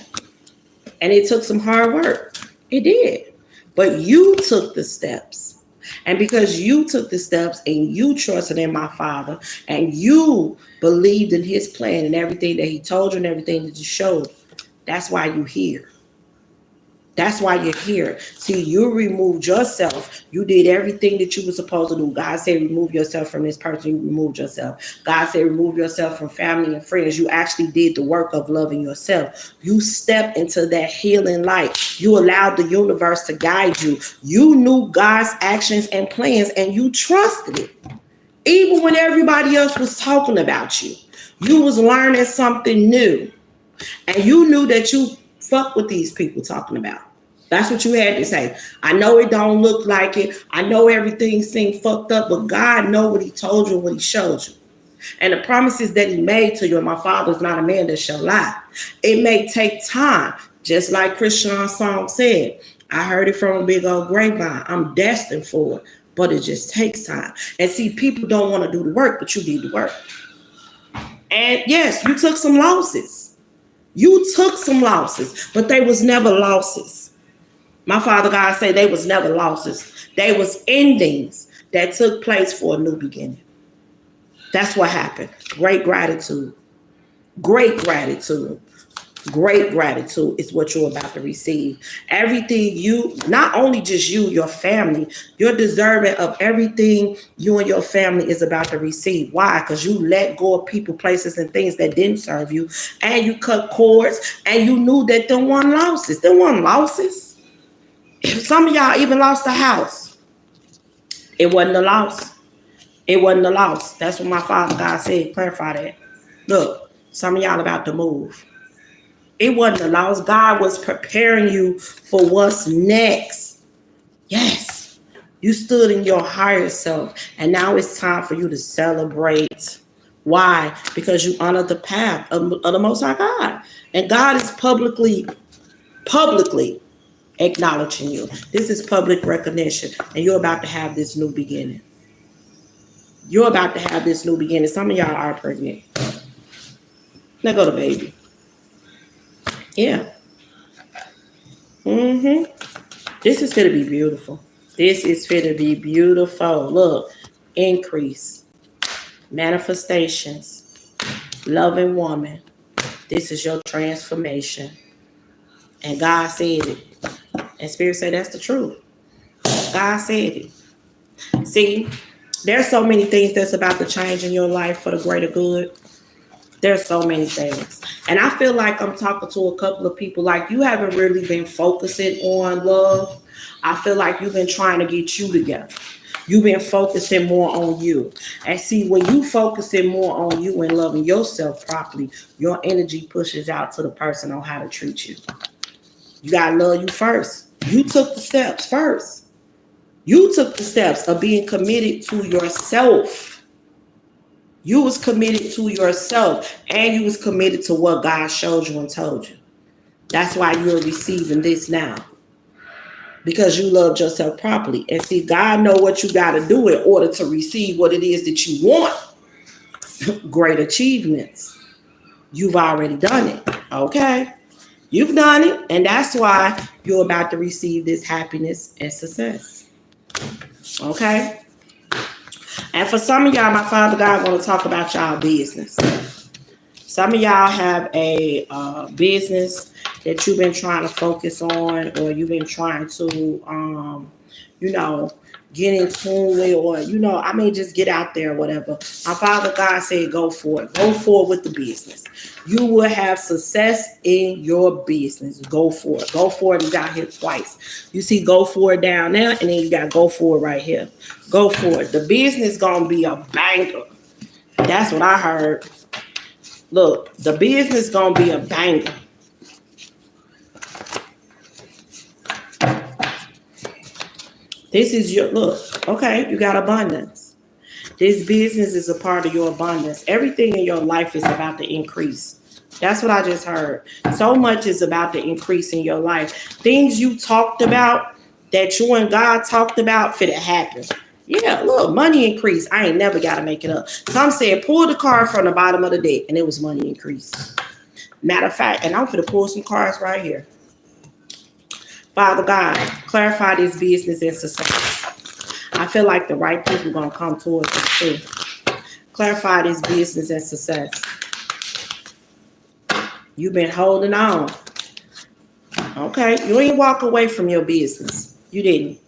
And it took some hard work. It did. But you took the steps. And because you took the steps and you trusted in my Father and you believed in his plan and everything that he told you and everything that you showed, that's why you're here. That's why you're here. See, you removed yourself. You did everything that you were supposed to do. God said, remove yourself from this person. You removed yourself. God said, remove yourself from family and friends. You actually did the work of loving yourself. You stepped into that healing light. You allowed the universe to guide you. You knew God's actions and plans, and you trusted it. Even when everybody else was talking about you, you was learning something new. And you knew that you fuck with these people talking about. That's what you had to say. I know it don't look like it. I know everything seemed fucked up, but God know what he told you and what he showed you. And the promises that he made to you, and my Father is not a man that shall lie. It may take time, just like Christian's song said. I heard it from a big old grapevine. I'm destined for it, but it just takes time. And see, people don't want to do the work, but you did the work. And yes, you took some losses. You took some losses, but they was never losses. My Father God said they was never losses. They was endings that took place for a new beginning. That's what happened. Great gratitude. Great gratitude. Great gratitude is what you're about to receive. Everything you, not only just you, your family, you're deserving of everything you and your family is about to receive. Why? Because you let go of people, places, and things that didn't serve you, and you cut cords, and you knew that there weren't losses. There weren't losses. Some of y'all even lost a house. It wasn't a loss. It wasn't a loss. That's what my Father God said. Clarify that. Look, some of y'all about to move. It wasn't a loss. God was preparing you for what's next. Yes. You stood in your higher self. And now it's time for you to celebrate. Why? Because you honor the path of the Most High God. And God is publicly acknowledging you. This is public recognition. And you're about to have this new beginning. You're about to have this new beginning. Some of y'all are pregnant. Now go to baby. Yeah. This is going to be beautiful. This is going to be beautiful. Look, increase, manifestations, loving woman. This is your transformation. And God said it. And Spirit said that's the truth. God said it. See, there's so many things that's about to change in your life for the greater good. There's so many things. And I feel like I'm talking to a couple of people like you haven't really been focusing on love. I feel like you've been trying to get you together. You've been focusing more on you. And see, when you focusing more on you and loving yourself properly, your energy pushes out to the person on how to treat you. You got to love you first. You took the steps first. You took the steps of being committed to yourself. You was committed to yourself, and you was committed to what God showed you and told you. That's why you're receiving this now. Because you loved yourself properly. And see, God know what you got to do in order to receive what it is that you want. Great achievements. You've already done it. Okay? You've done it, and that's why you're about to receive this happiness and success. Okay? And for some of y'all, my Father God want to talk about y'all business. Some of y'all have a business that you've been trying to focus on, or you've been trying to, get in tune with, or, just get out there or whatever. My Father God said, go for it. Go forward with the business. You will have success in your business. Go for it. Go for it is out here twice. You see go for it down there, and then you got go for it right here. Go for it. The business going to be a banger. That's what I heard. Look, the business going to be a banger. This is your, look, okay, you got abundance. This business is a part of your abundance. Everything in your life is about to increase. That's what I just heard. So much is about to increase in your life. Things you talked about, that you and God talked about, for to happen. Yeah, look, money increase. I ain't never got to make it up. Some said, pull the card from the bottom of the deck, and it was money increase. Matter of fact, and I'm going to pull some cards right here. Father God, clarify this business and success. I feel like the right people are going to come towards us too. Clarify this business and success. You've been holding on. Okay, you ain't walk away from your business. You didn't.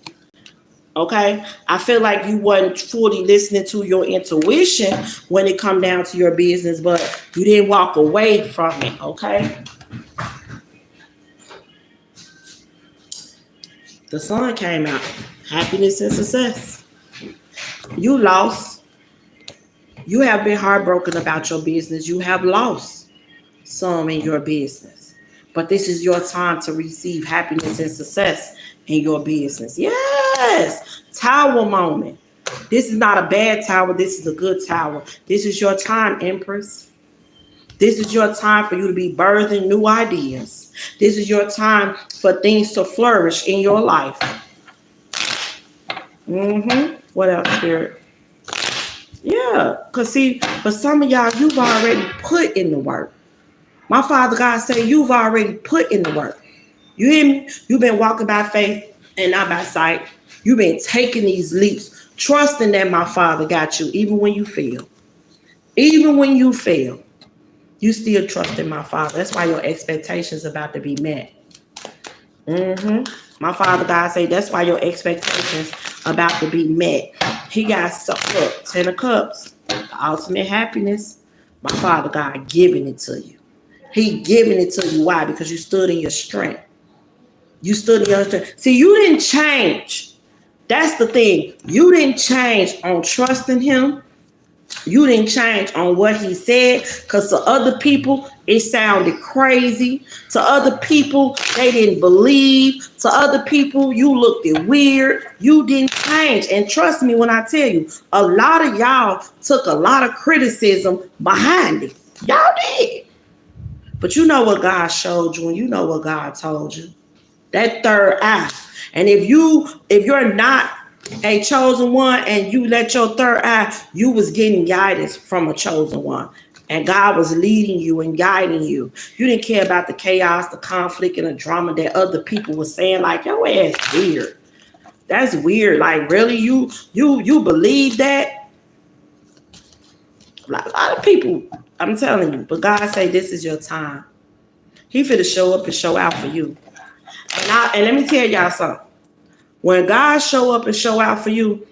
Okay, I feel like you wasn't fully listening to your intuition when it come down to your business, but you didn't walk away from it. Okay. The sun came out. Happiness and success. You lost. You have been heartbroken about your business. You have lost some in your business. But this is your time to receive happiness and success in your business. Yes. Tower moment. This is not a bad tower. This is a good tower. This is your time, Empress. This is your time for you to be birthing new ideas. This is your time for things to flourish in your life. What else, Spirit? Yeah, because see, for some of y'all, you've already put in the work. My Father God said you've already put in the work. You hear me? You've been walking by faith and not by sight. You've been taking these leaps, trusting that my Father got you, even when you fail. Even when you fail. You still trust in my Father. That's why your expectations about to be met. My Father God say that's why your expectations about to be met. He got look, 10 of Cups, the ultimate happiness. My Father God giving it to you. He giving it to you. Why? Because you stood in your strength. You stood in your strength. See, you didn't change. That's the thing. You didn't change on trusting him. You didn't change on what he said, because to other people, it sounded crazy. To other people, they didn't believe. To other people, you looked weird. You didn't change. And trust me when I tell you, a lot of y'all took a lot of criticism behind it. Y'all did. But you know what God showed you, and you know what God told you. That third eye. And if you're not a chosen one and you let your third eye, you was getting guidance from a chosen one. And God was leading you and guiding you. You didn't care about the chaos, the conflict, and the drama that other people were saying, like, your ass weird. That's weird. Like, really? You believe that? A lot of people, I'm telling you. But God say this is your time. He finna show up and show out for you. And let me tell y'all something. When God show up and show out for you,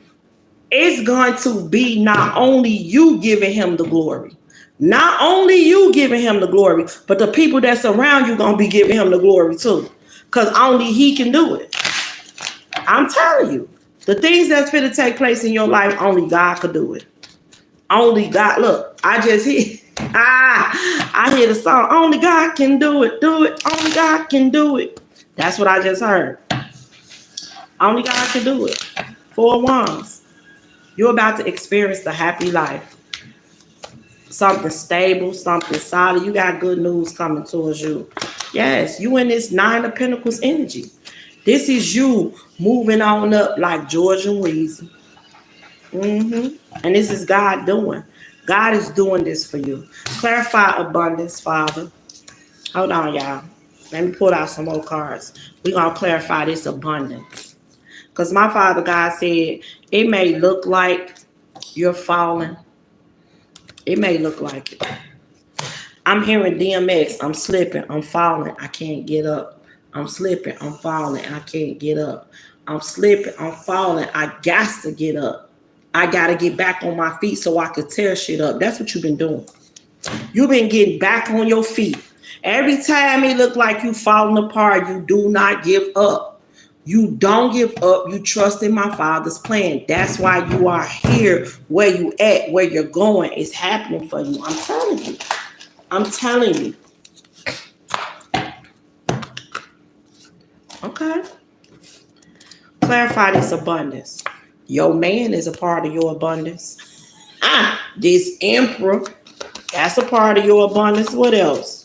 it's going to be not only you giving him the glory, not only you giving him the glory, but the people that's around you going to be giving him the glory too, because only he can do it. I'm telling you, the things that's going to take place in your life, only God could do it. Only God. Look, I just hear, I hear the song, only God can do it, only God can do it. That's what I just heard. Only God can do it. 4 wands. You're about to experience the happy life. Something stable, something solid. You got good news coming towards you. Yes, you in this 9 of Pentacles energy. This is you moving on up like George and Weezy. And this is God doing. God is doing this for you. Clarify abundance, Father. Hold on, y'all. Let me pull out some more cards. We're going to clarify this abundance. Because my Father God said, it may look like you're falling. It may look like it. I'm hearing DMX. I'm slipping. I'm falling. I can't get up. I'm slipping. I'm falling. I can't get up. I'm slipping. I'm falling. I got to get up. I got to get back on my feet so I could tear shit up. That's what you've been doing. You've been getting back on your feet. Every time it look like you falling apart, you do not give up. You don't give up. You trust in my Father's plan. That's why you are here where you at, where you're going. It's happening for you. I'm telling you. I'm telling you. Okay. Clarify this abundance. Your man is a part of your abundance. This emperor, that's a part of your abundance. What else?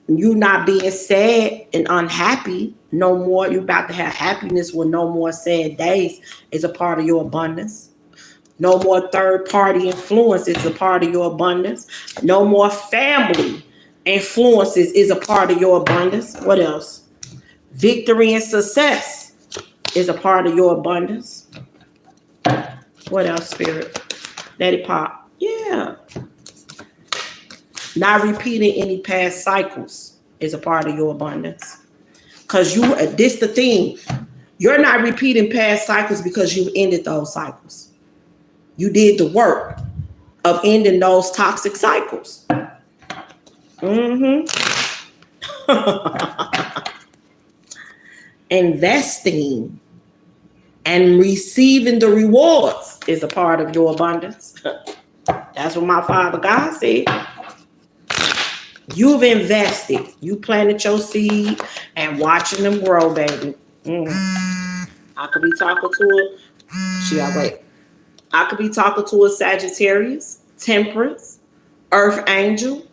You not being sad and unhappy no more. You're about to have happiness with no more sad days is a part of your abundance. No more third party influence is a part of your abundance. No more family influences is a part of your abundance. What else? Victory and success is a part of your abundance. What else, Spirit? Let it pop. Yeah. Not repeating any past cycles is a part of your abundance. Because this the thing. You're not repeating past cycles because you've ended those cycles. You did the work of ending those toxic cycles. Investing and receiving the rewards is a part of your abundance. That's what my Father God said. You've invested. You planted your seed and watching them grow, baby. I could be talking to I could be talking to a Sagittarius, Temperance, Earth Angel.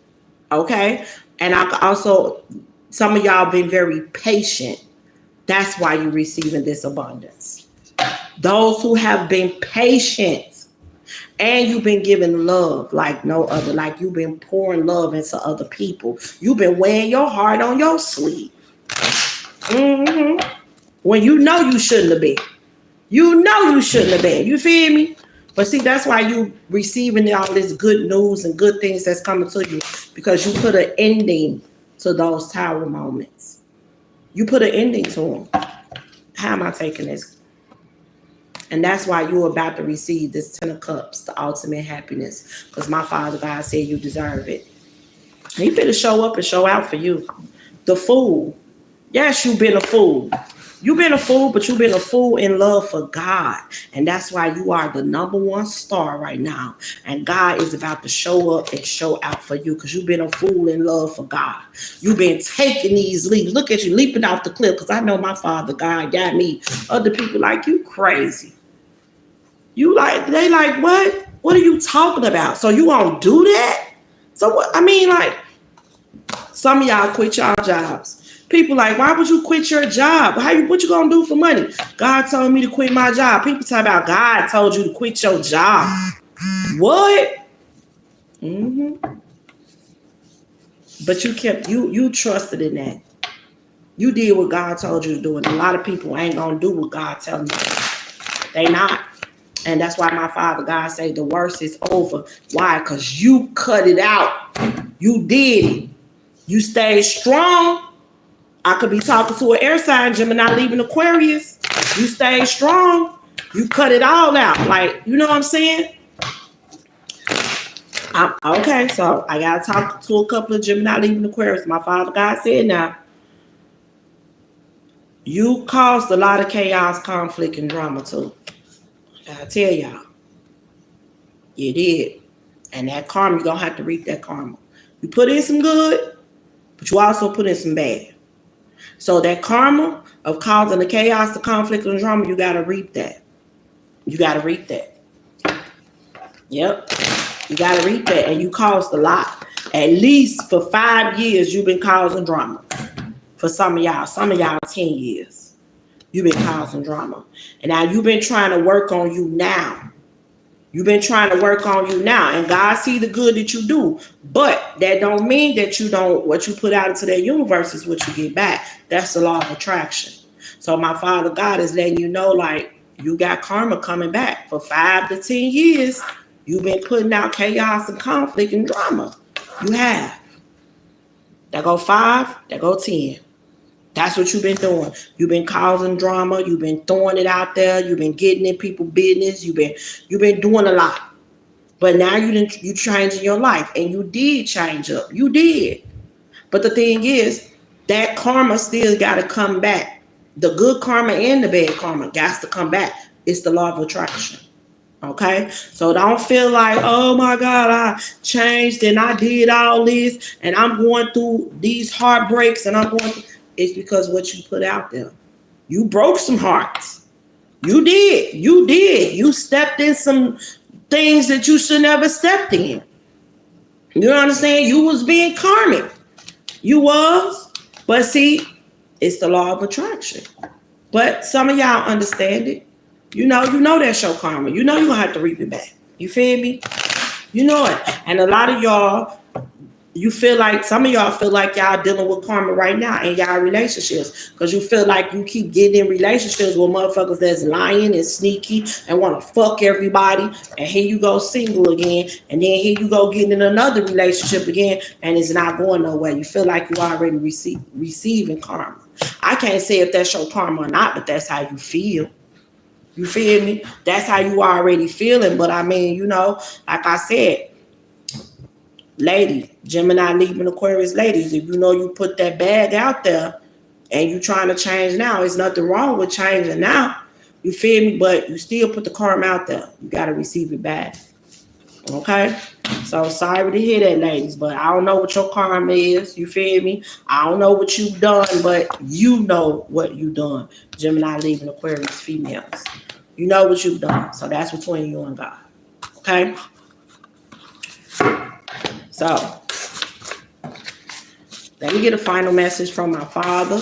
Okay. And I could also, some of y'all been very patient. That's why you're receiving this abundance. Those who have been patient and you've been giving love like no other, like you've been pouring love into other people. You've been wearing your heart on your sleeve. When you know you shouldn't have been. You know you shouldn't have been. You feel me? But see, that's why you receiving all this good news and good things that's coming to you, because you put an ending to those tower moments. You put an ending to them. How am I taking this? And that's why you're about to receive this 10 of Cups, the ultimate happiness, because my Father God said you deserve it. He finna show up and show out for you. The Fool. Yes, you've been a fool. You've been a fool, but you've been a fool in love for God. And that's why you are the #1 star right now. And God is about to show up and show out for you, because you've been a fool in love for God. You've been taking these leaps. Look at you leaping off the cliff, because I know my Father God got me. Other people like, you crazy. You like, they like, what? What are you talking about? So you won't do that? So what? I mean, like, some of y'all quit y'all jobs. People like, why would you quit your job? What you gonna do for money? God told me to quit my job. People talk about God told you to quit your job. What? But you trusted in that. You did what God told you to do. And a lot of people ain't gonna do what God tells them. They not. And that's why my Father God say the worst is over. Why? Because you cut it out. You did it. You stayed strong. I could be talking to an air sign, Gemini leaving Aquarius. You stayed strong. You cut it all out. Like, you know what I'm saying? Okay, so I got to talk to a couple of Gemini leaving Aquarius. My Father God said, now, you caused a lot of chaos, conflict, and drama too. I tell y'all, you did. And that karma, you're going to have to reap that karma. You put in some good, but you also put in some bad. So that karma of causing the chaos, the conflict, and the drama, you got to reap that. You got to reap that. Yep. You got to reap that. And you caused a lot. At least for 5 years, you've been causing drama. For some of y'all 10 years. You've been causing drama. And now you've been trying to work on you now. You've been trying to work on you now, and God see the good that you do. But that don't mean that you don't, what you put out into that universe is what you get back. That's the law of attraction. So my Father God is letting you know, like, you got karma coming back for 5 to 10 years. You've been putting out chaos and conflict and drama. You have. That go 5, that go 10. That's what you've been doing. You've been causing drama. You've been throwing it out there. You've been getting in people's business. You've been doing a lot. But now you changing your life, and you did change up. You did. But the thing is, that karma still got to come back. The good karma and the bad karma got to come back. It's the law of attraction. Okay, so don't feel like, oh my God, I changed and I did all this and I'm going through these heartbreaks and I'm going through. It's because what you put out there. You broke some hearts. You did. You did. You stepped in some things that you should never stepped in. You know what I'm saying? You was being karmic. You was. But see, it's the law of attraction. But some of y'all understand it. You know that's your karma. You know you're going to have to reap it back. You feel me? You know it. And a lot of y'all, some of y'all feel like y'all dealing with karma right now in y'all relationships. Because you feel like you keep getting in relationships with motherfuckers that's lying and sneaky and want to fuck everybody. And here you go single again. And then here you go getting in another relationship again. And it's not going nowhere. You feel like you already receiving karma. I can't say if that's your karma or not, but that's how you feel. You feel me? That's how you already feeling. But I mean, like I said, lady, Gemini, Libra, Aquarius ladies, if you put that bag out there and you trying to change now, there's nothing wrong with changing now. You feel me? But you still put the karma out there. You got to receive it back. Okay? So sorry to hear that, ladies, but I don't know what your karma is. You feel me? I don't know what you've done, but you know what you've done. Gemini, Libra, Aquarius females. You know what you've done. So that's between you and God. Okay? So let me get a final message from my Father,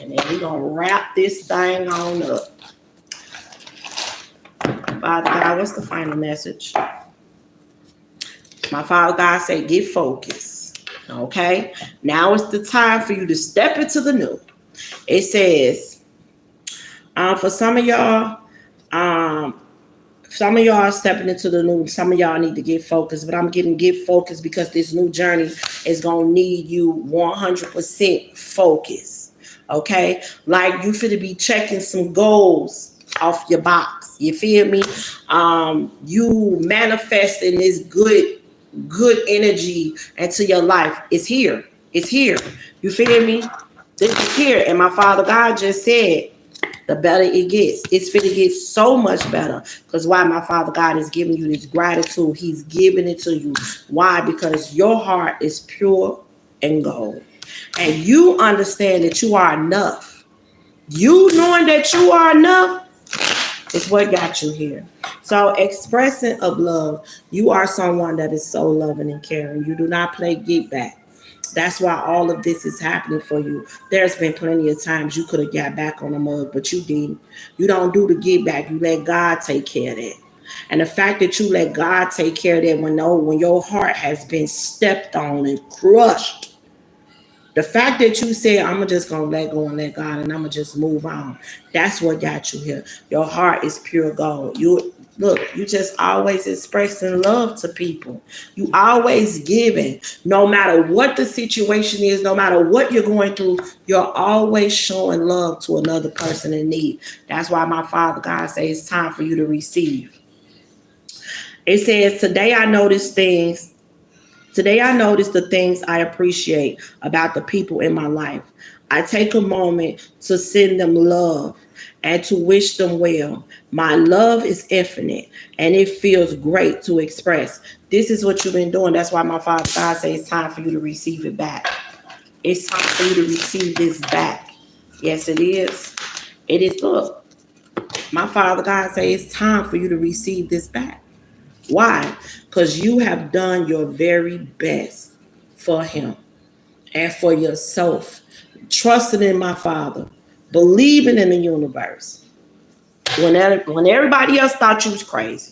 and then we're going to wrap this thing on up. Father God, what's the final message? My Father God said, get focused. Okay? Now is the time for you to step into the new. It says, for some of y'all are stepping into the new. Some of y'all need to get focused, but I'm getting get focused because this new journey is going to need you 100% focused. Okay? Like you finna be checking some goals off your box. You feel me? You manifesting this good energy into your life. It's here. It's here. You feel me? This is here. And my Father God just said, the better it gets. It's finna get so much better. Because why? My Father God is giving you this gratitude. He's giving it to you. Why? Because your heart is pure and gold. And you understand that you are enough. You knowing that you are enough is what got you here. So expressing of love, you are someone that is so loving and caring. You do not play get back. That's why all of this is happening for you. There's been plenty of times you could have got back on the mug, but you didn't. You don't do the get back. You let God take care of that. And the fact that you let God take care of that when your heart has been stepped on and crushed, the fact that you said, I'm just going to let go and let God and I'm going to just move on, that's what got you here. Your heart is pure gold. You just always expressing love to people. You always giving. No matter what the situation is, no matter what you're going through, you're always showing love to another person in need. That's why my Father God says it's time for you to receive. It says, Today I noticed the things I appreciate about the people in my life. I take a moment to send them love and to wish them well. My love is infinite and it feels great to express. This is what you've been doing. That's why my Father God says it's time for you to receive it back. It's time for you to receive this back. Yes, it is. It is. Look, my Father God says it's time for you to receive this back. Why? Because you have done your very best for him and for yourself. Trusting in my Father. Believing in the universe. When everybody else thought you was crazy.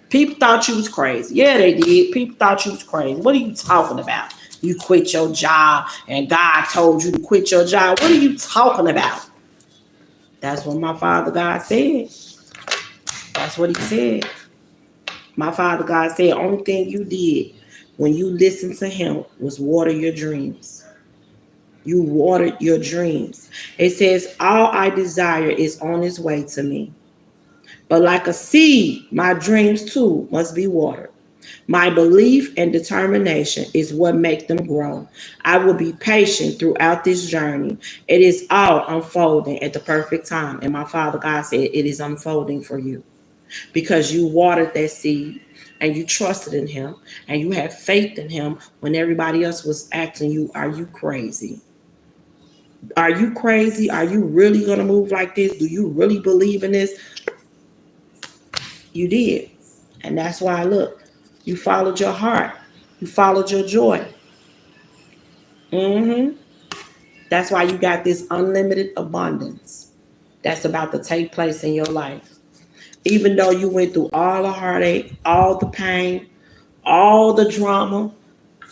People thought you was crazy. Yeah, they did. People thought you was crazy. What are you talking about? You quit your job and God told you to quit your job. What are you talking about? That's what my Father God said. That's what he said. My Father God said, only thing you did when you listened to him was water your dreams. You watered your dreams. It says, all I desire is on its way to me. But like a seed, my dreams too must be watered. My belief and determination is what make them grow. I will be patient throughout this journey. It is all unfolding at the perfect time. And my Father God said it is unfolding for you because you watered that seed and you trusted in him and you had faith in him when everybody else was asking you, are you crazy? Are you crazy? Are you really going to move like this? Do you really believe in this? You did. And that's why, look, you followed your heart. You followed your joy. That's why you got this unlimited abundance that's about to take place in your life. Even though you went through all the heartache, all the pain, all the drama,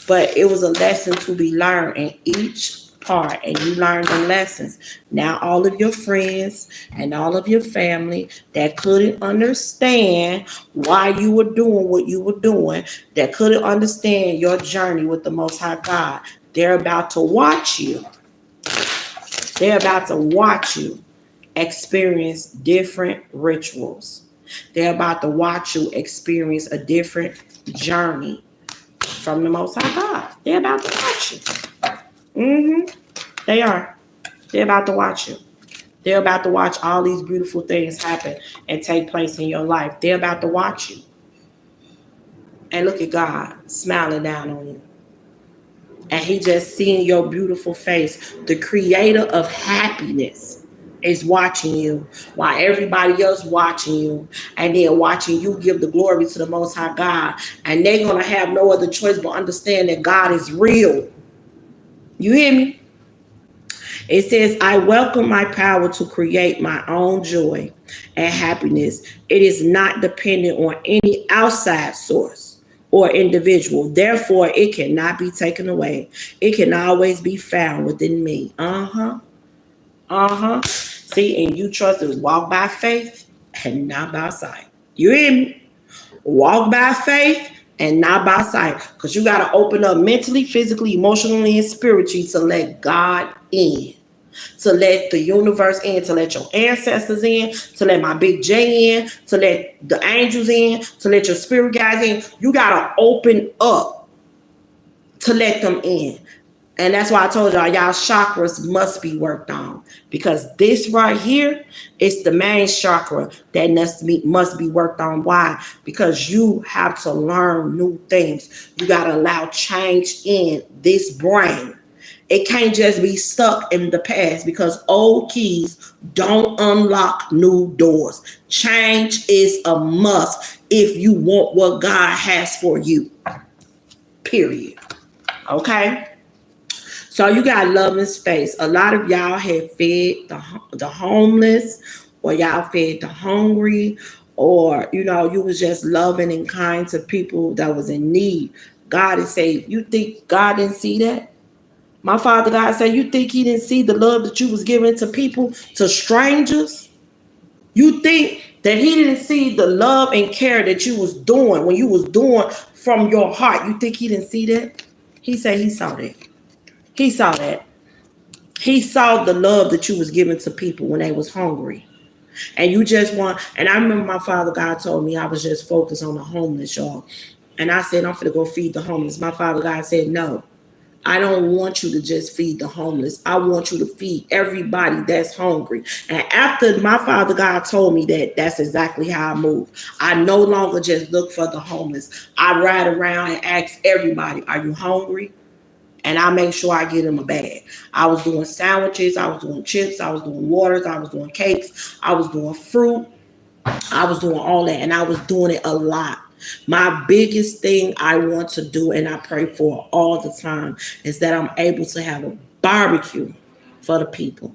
but it was a lesson to be learned in each part, and you learned the lessons. Now all of your friends and all of your family that couldn't understand why you were doing what you were doing, that couldn't understand your journey with the Most High God, they're about to watch you. They're about to watch you experience different rituals. They're about to watch you experience a different journey from the Most High God. They're about to watch you. They are. They're about to watch you. They're about to watch all these beautiful things happen and take place in your life. They're about to watch you. And look at God smiling down on you. And he just seeing your beautiful face. The creator of happiness is watching you while everybody else watching you, and then watching you give the glory to the Most High God. And they're going to have no other choice but understand that God is real. You hear me? It says, I welcome my power to create my own joy and happiness. It is not dependent on any outside source or individual. Therefore, it cannot be taken away. It can always be found within me. See, and you trust to walk by faith and not by sight. You hear me? Walk by faith and not by sight. Because you got to open up mentally, physically, emotionally, and spiritually to let God in. To let the universe in, to let your ancestors in, to let my big J in, to let the angels in, to let your spirit guides in. You got to open up to let them in. And that's why I told y'all chakras must be worked on, because this right here is the main chakra that must be worked on. Why? Because you have to learn new things. You got to allow change in this brain. It can't just be stuck in the past, because old keys don't unlock new doors. Change is a must if you want what God has for you. Period. Okay? So you got love and space. A lot of y'all have fed the homeless, or y'all fed the hungry, or, you was just loving and kind to people that was in need. God is saying, you think God didn't see that? My Father God said, you think he didn't see the love that you was giving to people, to strangers? You think that he didn't see the love and care that you was doing when you was doing from your heart? You think he didn't see that? He said he saw that. He saw that. He saw the love that you was giving to people when they was hungry. And you just and I remember my Father God told me I was just focused on the homeless, y'all. And I said, I'm finna go feed the homeless. My Father God said, no. I don't want you to just feed the homeless. I want you to feed everybody that's hungry. And after my Father God told me that, that's exactly how I move. I no longer just look for the homeless. I ride around and ask everybody, are you hungry? And I make sure I get them a bag. I was doing sandwiches. I was doing chips. I was doing waters. I was doing cakes. I was doing fruit. I was doing all that. And I was doing it a lot. My biggest thing I want to do, and I pray for all the time, is that I'm able to have a barbecue for the people.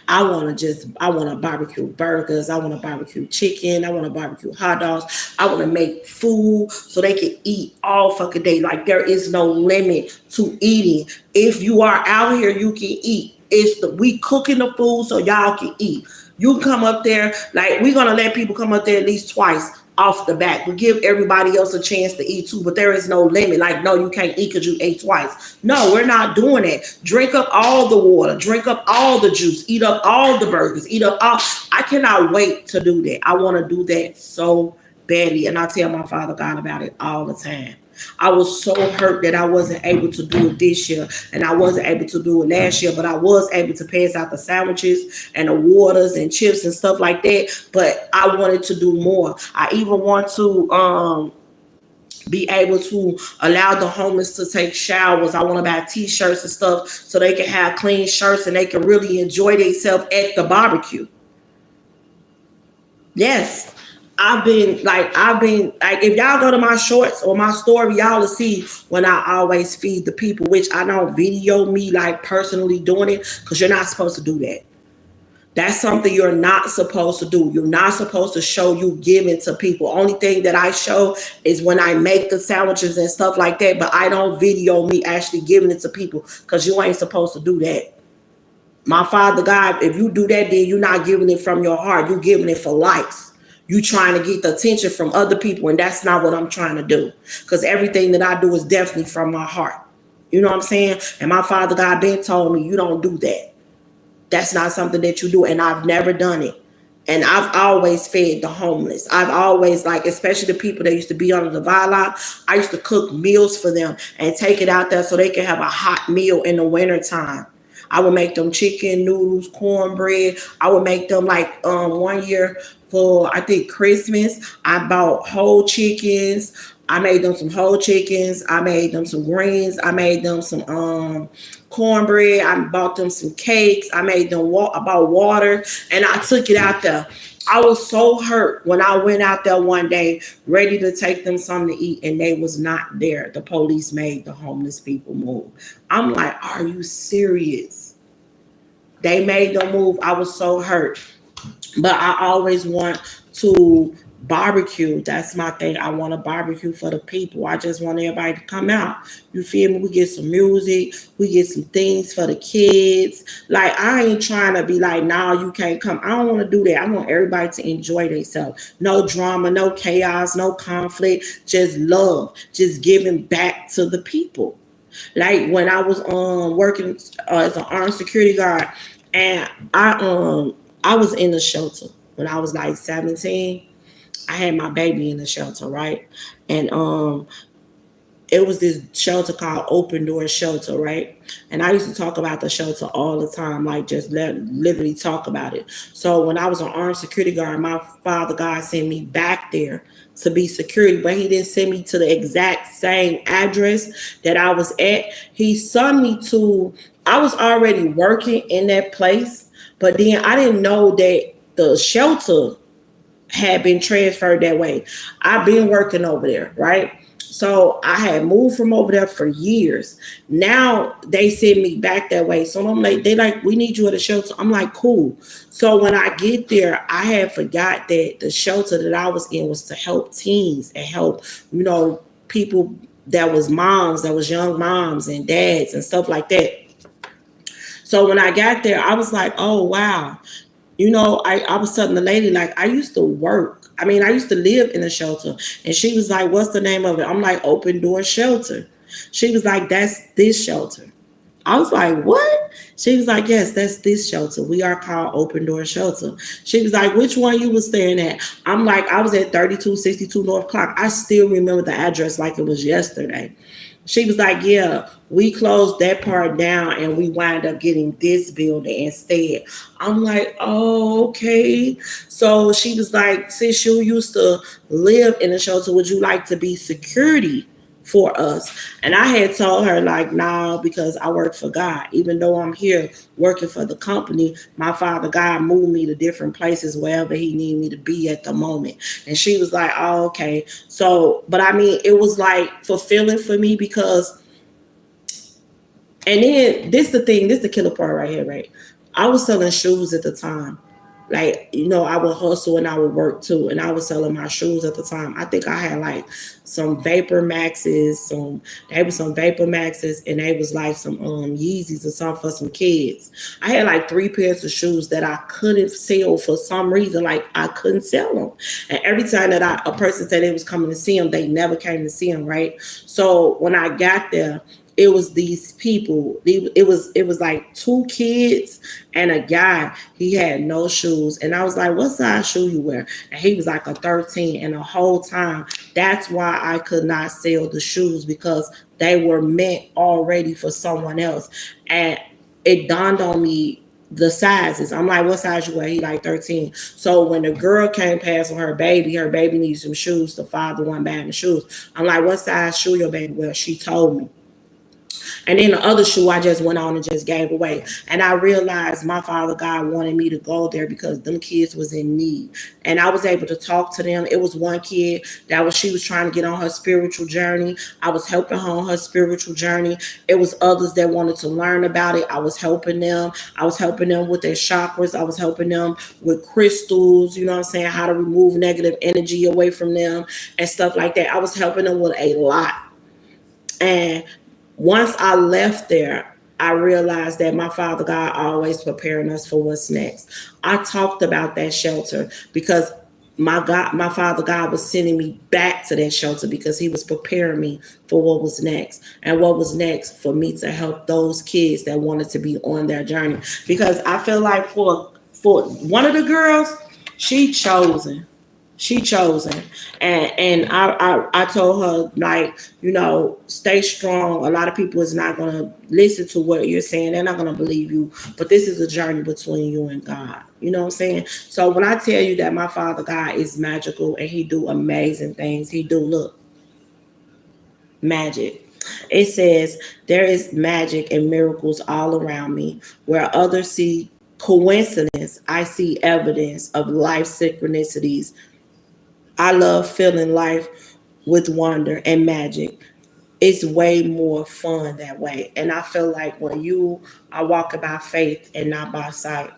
I want to barbecue burgers. I want to barbecue chicken. I want to barbecue hot dogs. I want to make food so they can eat all fucking day. Like there is no limit to eating. If you are out here, you can eat. We cooking the food so y'all can eat. You come up there, like we're gonna let people come up there at least twice off the bat. We give everybody else a chance to eat too, but there is no limit. Like, no, you can't eat because you ate twice. No, we're not doing it. Drink up all the water, drink up all the juice, eat up all the burgers, eat up all. I cannot wait to do that. I want to do that so badly. And I tell my Father God about it all the time. I was so hurt that I wasn't able to do it this year and I wasn't able to do it last year, but I was able to pass out the sandwiches and the waters and chips and stuff like that. But I wanted to do more. I even want to be able to allow the homeless to take showers. I want to buy t-shirts and stuff so they can have clean shirts and they can really enjoy themselves at the barbecue. Yes. I've been like, if y'all go to my shorts or my story, y'all will see when I always feed the people, which I don't video me like personally doing it because you're not supposed to do that. That's something you're not supposed to do. You're not supposed to show you giving to people. Only thing that I show is when I make the sandwiches and stuff like that, but I don't video me actually giving it to people because you ain't supposed to do that. My Father God, if you do that, then you're not giving it from your heart. You're giving it for likes. You trying to get the attention from other people, and that's not what I'm trying to do. Because everything that I do is definitely from my heart. You know what I'm saying? And my Father God been told me, you don't do that. That's not something that you do, and I've never done it. And I've always fed the homeless. I've always, like, especially the people that used to be under the viaduct, I used to cook meals for them and take it out there so they can have a hot meal in the wintertime. I would make them chicken, noodles, cornbread. I would make them like 1 year for, I think, Christmas. I bought whole chickens. I made them some whole chickens. I made them some greens. I made them some cornbread. I bought them some cakes. I made them about water, and I took it out there. I was so hurt when I went out there one day ready to take them something to eat and they was not there. The police made the homeless people move. I'm like, are you serious? They made them move. I was so hurt. But I always want to barbecue. That's my thing. I want to barbecue for the people. I just want everybody to come out. You feel me? We get some music. We get some things for the kids. Like, I ain't trying to be like, nah, you can't come. I don't want to do that. I want everybody to enjoy themselves. No drama, no chaos, no conflict. Just love. Just giving back to the people. Like when I was working as an armed security guard, and I was in the shelter when I was like 17. I had my baby in the shelter, right? And it was this shelter called Open Door Shelter, right? And I used to talk about the shelter all the time, like just literally talk about it. So when I was an armed security guard, my Father God sent me back there to be security, but he didn't send me to the exact same address that I was at. He sent me to, I was already working in that place, but then I didn't know that the shelter had been transferred that way. I've been working over there, right? So I had moved from over there for years. Now they send me back that way. So I'm like, they like, we need you at the shelter. I'm like, cool. So when I get there, I had forgot that the shelter that I was in was to help teens and help, you know, people that was moms, that was young moms and dads and stuff like that. So when I got there, I was like, oh, wow. You know, I was telling the lady, like, I used to work. I mean, I used to live in a shelter. And she was like, what's the name of it? I'm like, Open Door Shelter. She was like, that's this shelter. I was like, what? She was like, yes, that's this shelter. We are called Open Door Shelter. She was like, which one you was staying at? I'm like, I was at 3262 North Clark. I still remember the address like it was yesterday. She was like, yeah, we closed that part down and we wind up getting this building instead. I'm like, oh, okay. So she was like, since you used to live in a shelter, would you like to be security for us? And I had told her, like, nah, because I work for God. Even though I'm here working for the company, my Father God moved me to different places wherever he needed me to be at the moment. And she was like, oh, okay. So, but I mean, it was like fulfilling for me because, and then this the thing, this the killer part right here, right? I was selling shoes at the time. Like, you know, I would hustle and I would work too. And I was selling my shoes at the time. I think I had like some Vapor Maxes, they were some Vapor Maxes, and they was like some Yeezys or something for some kids. I had like 3 pairs of shoes that I couldn't sell for some reason. Like I couldn't sell them. And every time that a person said they was coming to see them, they never came to see them, right? So when I got there, it was these people. It was like 2 kids and a guy. He had no shoes, and I was like, "What size shoe you wear?" And he was like a 13. And the whole time, that's why I could not sell the shoes, because they were meant already for someone else. And it dawned on me the sizes. I'm like, "What size you wear?" He like 13. So when the girl came past with her baby needs some shoes. The father one buying the shoes. I'm like, "What size shoe your baby wear?" She told me. And then the other shoe I just went on and just gave away. And I realized my Father God wanted me to go there because them kids was in need. And I was able to talk to them. It was one kid she was trying to get on her spiritual journey. I was helping her on her spiritual journey. It was others that wanted to learn about it. I was helping them. I was helping them with their chakras. I was helping them with crystals, you know what I'm saying, how to remove negative energy away from them and stuff like that. I was helping them with a lot. And once I left there, I realized that my Father God always preparing us for what's next. I talked about that shelter because my Father God was sending me back to that shelter because he was preparing me for what was next. And what was next for me to help those kids that wanted to be on their journey. Because I feel like for one of the girls, she chosen. And I told her, like, you know, stay strong. A lot of people is not going to listen to what you're saying. They're not going to believe you, but this is a journey between you and God. You know what I'm saying? So when I tell you that my Father God is magical and he do amazing things, he do look magic. It says there is magic and miracles all around me. Where others see coincidence, I see evidence of life synchronicities. I love feeling life with wonder and magic. It's way more fun that way. And I feel like when you are walking by faith and not by sight,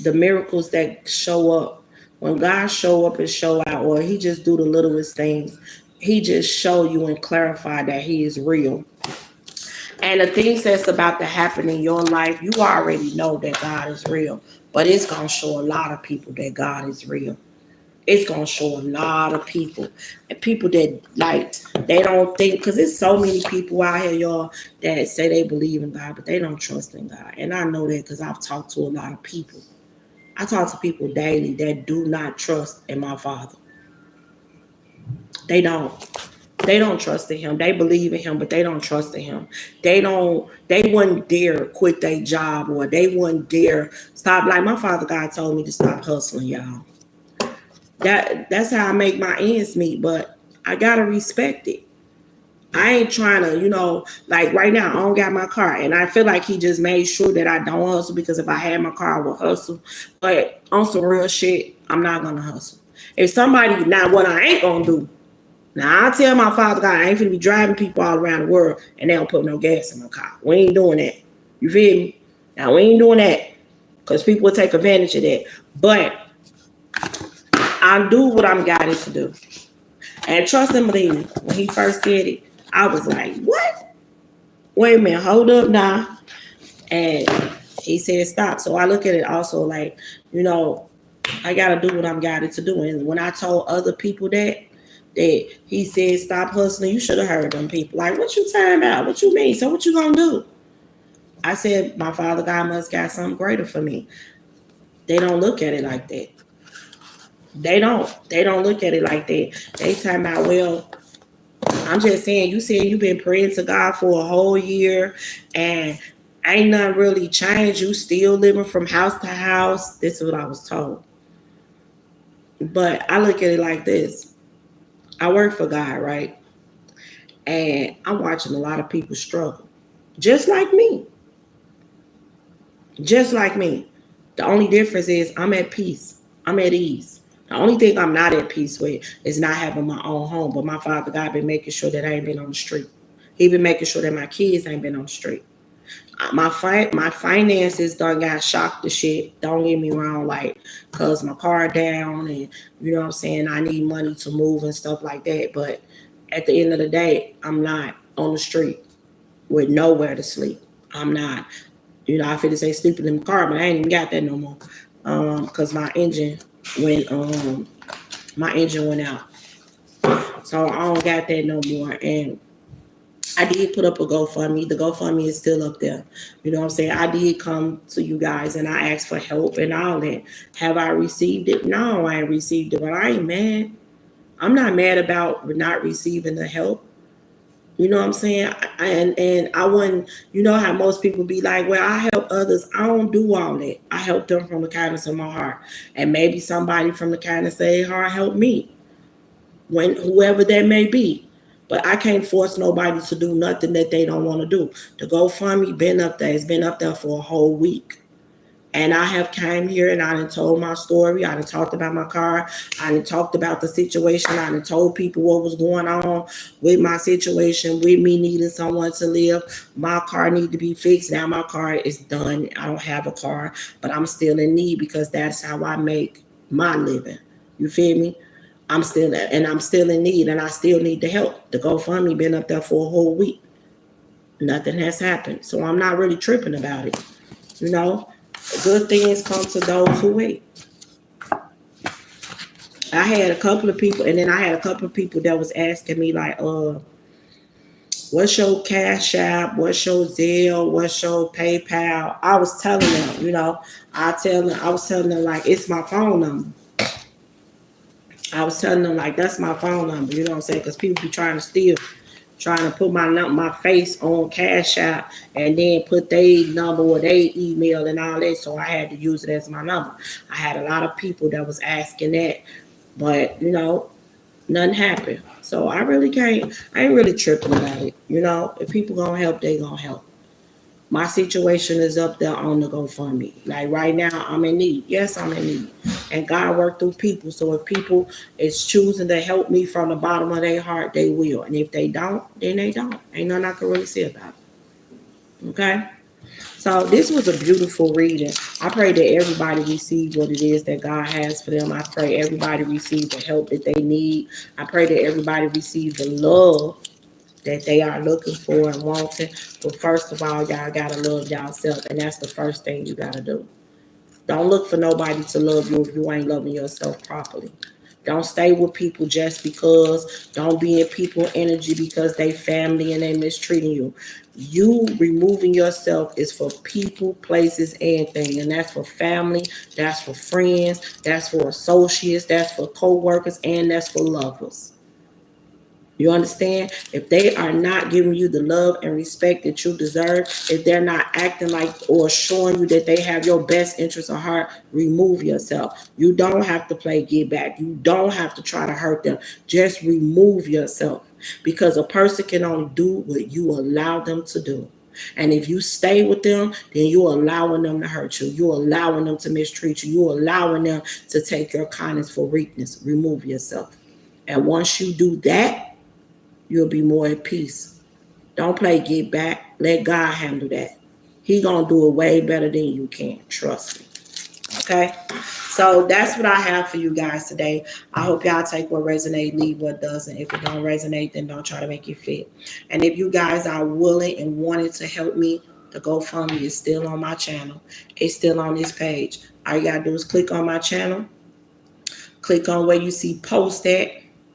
the miracles that show up, when God show up and show out, or he just do the littlest things, he just show you and clarify that he is real. And the things that's about to happen in your life, you already know that God is real. But it's going to show a lot of people that God is real. It's going to show a lot of people. And people that, like, they don't think, because there's so many people out here, y'all, that say they believe in God, but they don't trust in God. And I know that because I've talked to a lot of people. I talk to people daily that do not trust in my Father. They don't. They don't trust in him. They believe in him, but they don't trust in him. They wouldn't dare quit their job, or they wouldn't dare stop. Like my Father God told me to stop hustling, y'all. That's how I make my ends meet, but I gotta respect it. I ain't trying to, you know, like right now I don't got my car, and I feel like he just made sure that I don't hustle, because if I had my car, I would hustle. But on some real shit, I'm not gonna hustle. If somebody, now what I ain't gonna do, now I tell my Father God, I ain't finna be driving people all around the world and they don't put no gas in my car. We ain't doing that. You feel me? Now we ain't doing that, because people will take advantage of that. But I do what I'm guided to do. And trust and believe me, when he first said it, I was like, what? Wait a minute, hold up now. And he said stop. So I look at it also like, you know, I gotta do what I'm guided to do. And when I told other people that he said stop hustling, you should have heard them people. Like, what you talking about? What you mean? So what you gonna do? I said, my Father God must got something greater for me. They don't look at it like that. They don't look at it like that. They talking about, well, I'm just saying, you said you've been praying to God for a whole year and ain't nothing really changed. You still living from house to house. This is what I was told. But I look at it like this. I work for God, right? And I'm watching a lot of people struggle. Just like me. Just like me. The only difference is I'm at peace. I'm at ease. The only thing I'm not at peace with is not having my own home. But my Father God been making sure that I ain't been on the street. He been making sure that my kids ain't been on the street. My finances done got shocked to shit. Don't get me wrong, like, cause my car down, and you know what I'm saying, I need money to move and stuff like that. But at the end of the day, I'm not on the street with nowhere to sleep. I'm not. You know, I feel to say sleeping in the car, but I ain't even got that no more. Cause went my engine went out. So I don't got that no more. And I did put up a GoFundMe. The GoFundMe is still up there. You know what I'm saying? I did come to you guys and I asked for help and all that. Have I received it? No, I ain't received it, but I ain't mad. I'm not mad about not receiving the help. You know what I'm saying? And I wouldn't, you know how most people be like, well, I help others. I don't do all that. I help them from the kindness of my heart. And maybe somebody from the kindness of their heart help me. When whoever that may be. But I can't force nobody to do nothing that they don't want to do. The GoFundMe been up there. It's been up there for a whole week. And I have came here and I done told my story. I done talked about my car. I done talked about the situation. I done told people what was going on with my situation, with me needing someone to live. My car need to be fixed. Now my car is done. I don't have a car, but I'm still in need because that's how I make my living. You feel me? I'm still in need and I still need the help. The GoFundMe been up there for a whole week. Nothing has happened. So I'm not really tripping about it. You know? Good things come to those who wait. I had a couple of people that was asking me like, what's your Cash App? What's your Zelle? What's your PayPal? I was telling them, you know, I was telling them like it's my phone number. I was telling them like that's my phone number, you know what I'm saying? Because people be trying to put my face on Cash App and then put their number or their email and all that. So I had to use it as my number. I had a lot of people that was asking that, but you know, nothing happened. So I ain't really tripping about it. You know, if people gonna help, they gonna help. My situation is up there on the GoFundMe. Like right now, I'm in need. Yes, I'm in need. And God worked through people. So if people is choosing to help me from the bottom of their heart, they will. And if they don't, then they don't. Ain't nothing I can really say about it. Okay? So this was a beautiful reading. I pray that everybody receive what it is that God has for them. I pray everybody receive the help that they need. I pray that everybody receive the love that they are looking for and wanting. But first of all, y'all gotta love yourself, and that's the first thing you gotta do. Don't look for nobody to love you if you ain't loving yourself properly. Don't stay with people just because. Don't be in people energy because they family and they mistreating you. You removing yourself is for people, places, and things. And that's for family, that's for friends, that's for associates, that's for co-workers, and that's for lovers. You understand? If they are not giving you the love and respect that you deserve, if they're not acting like or showing you that they have your best interest at heart, remove yourself. You don't have to play get back. You don't have to try to hurt them. Just remove yourself because a person can only do what you allow them to do. And if you stay with them, then you're allowing them to hurt you. You're allowing them to mistreat you. You're allowing them to take your kindness for weakness. Remove yourself. And once you do that, you'll be more at peace. Don't play get back. Let God handle that. He gonna do it way better than you can. Trust me. Okay? So that's what I have for you guys today. I hope y'all take what resonates, leave what doesn't. If it don't resonate, then don't try to make it fit. And if you guys are willing and wanting to help me, the GoFundMe is still on my channel. It's still on this page. All you gotta do is click on my channel. Click on where you see post at.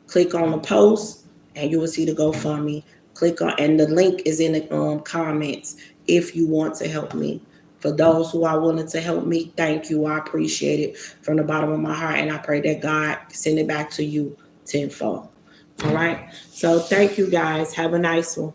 Click on the post. And you will see the GoFundMe. Click on, and the link is in the comments if you want to help me. For those who are willing to help me, thank you. I appreciate it from the bottom of my heart, and I pray that God send it back to you tenfold. All right. So thank you guys. Have a nice one.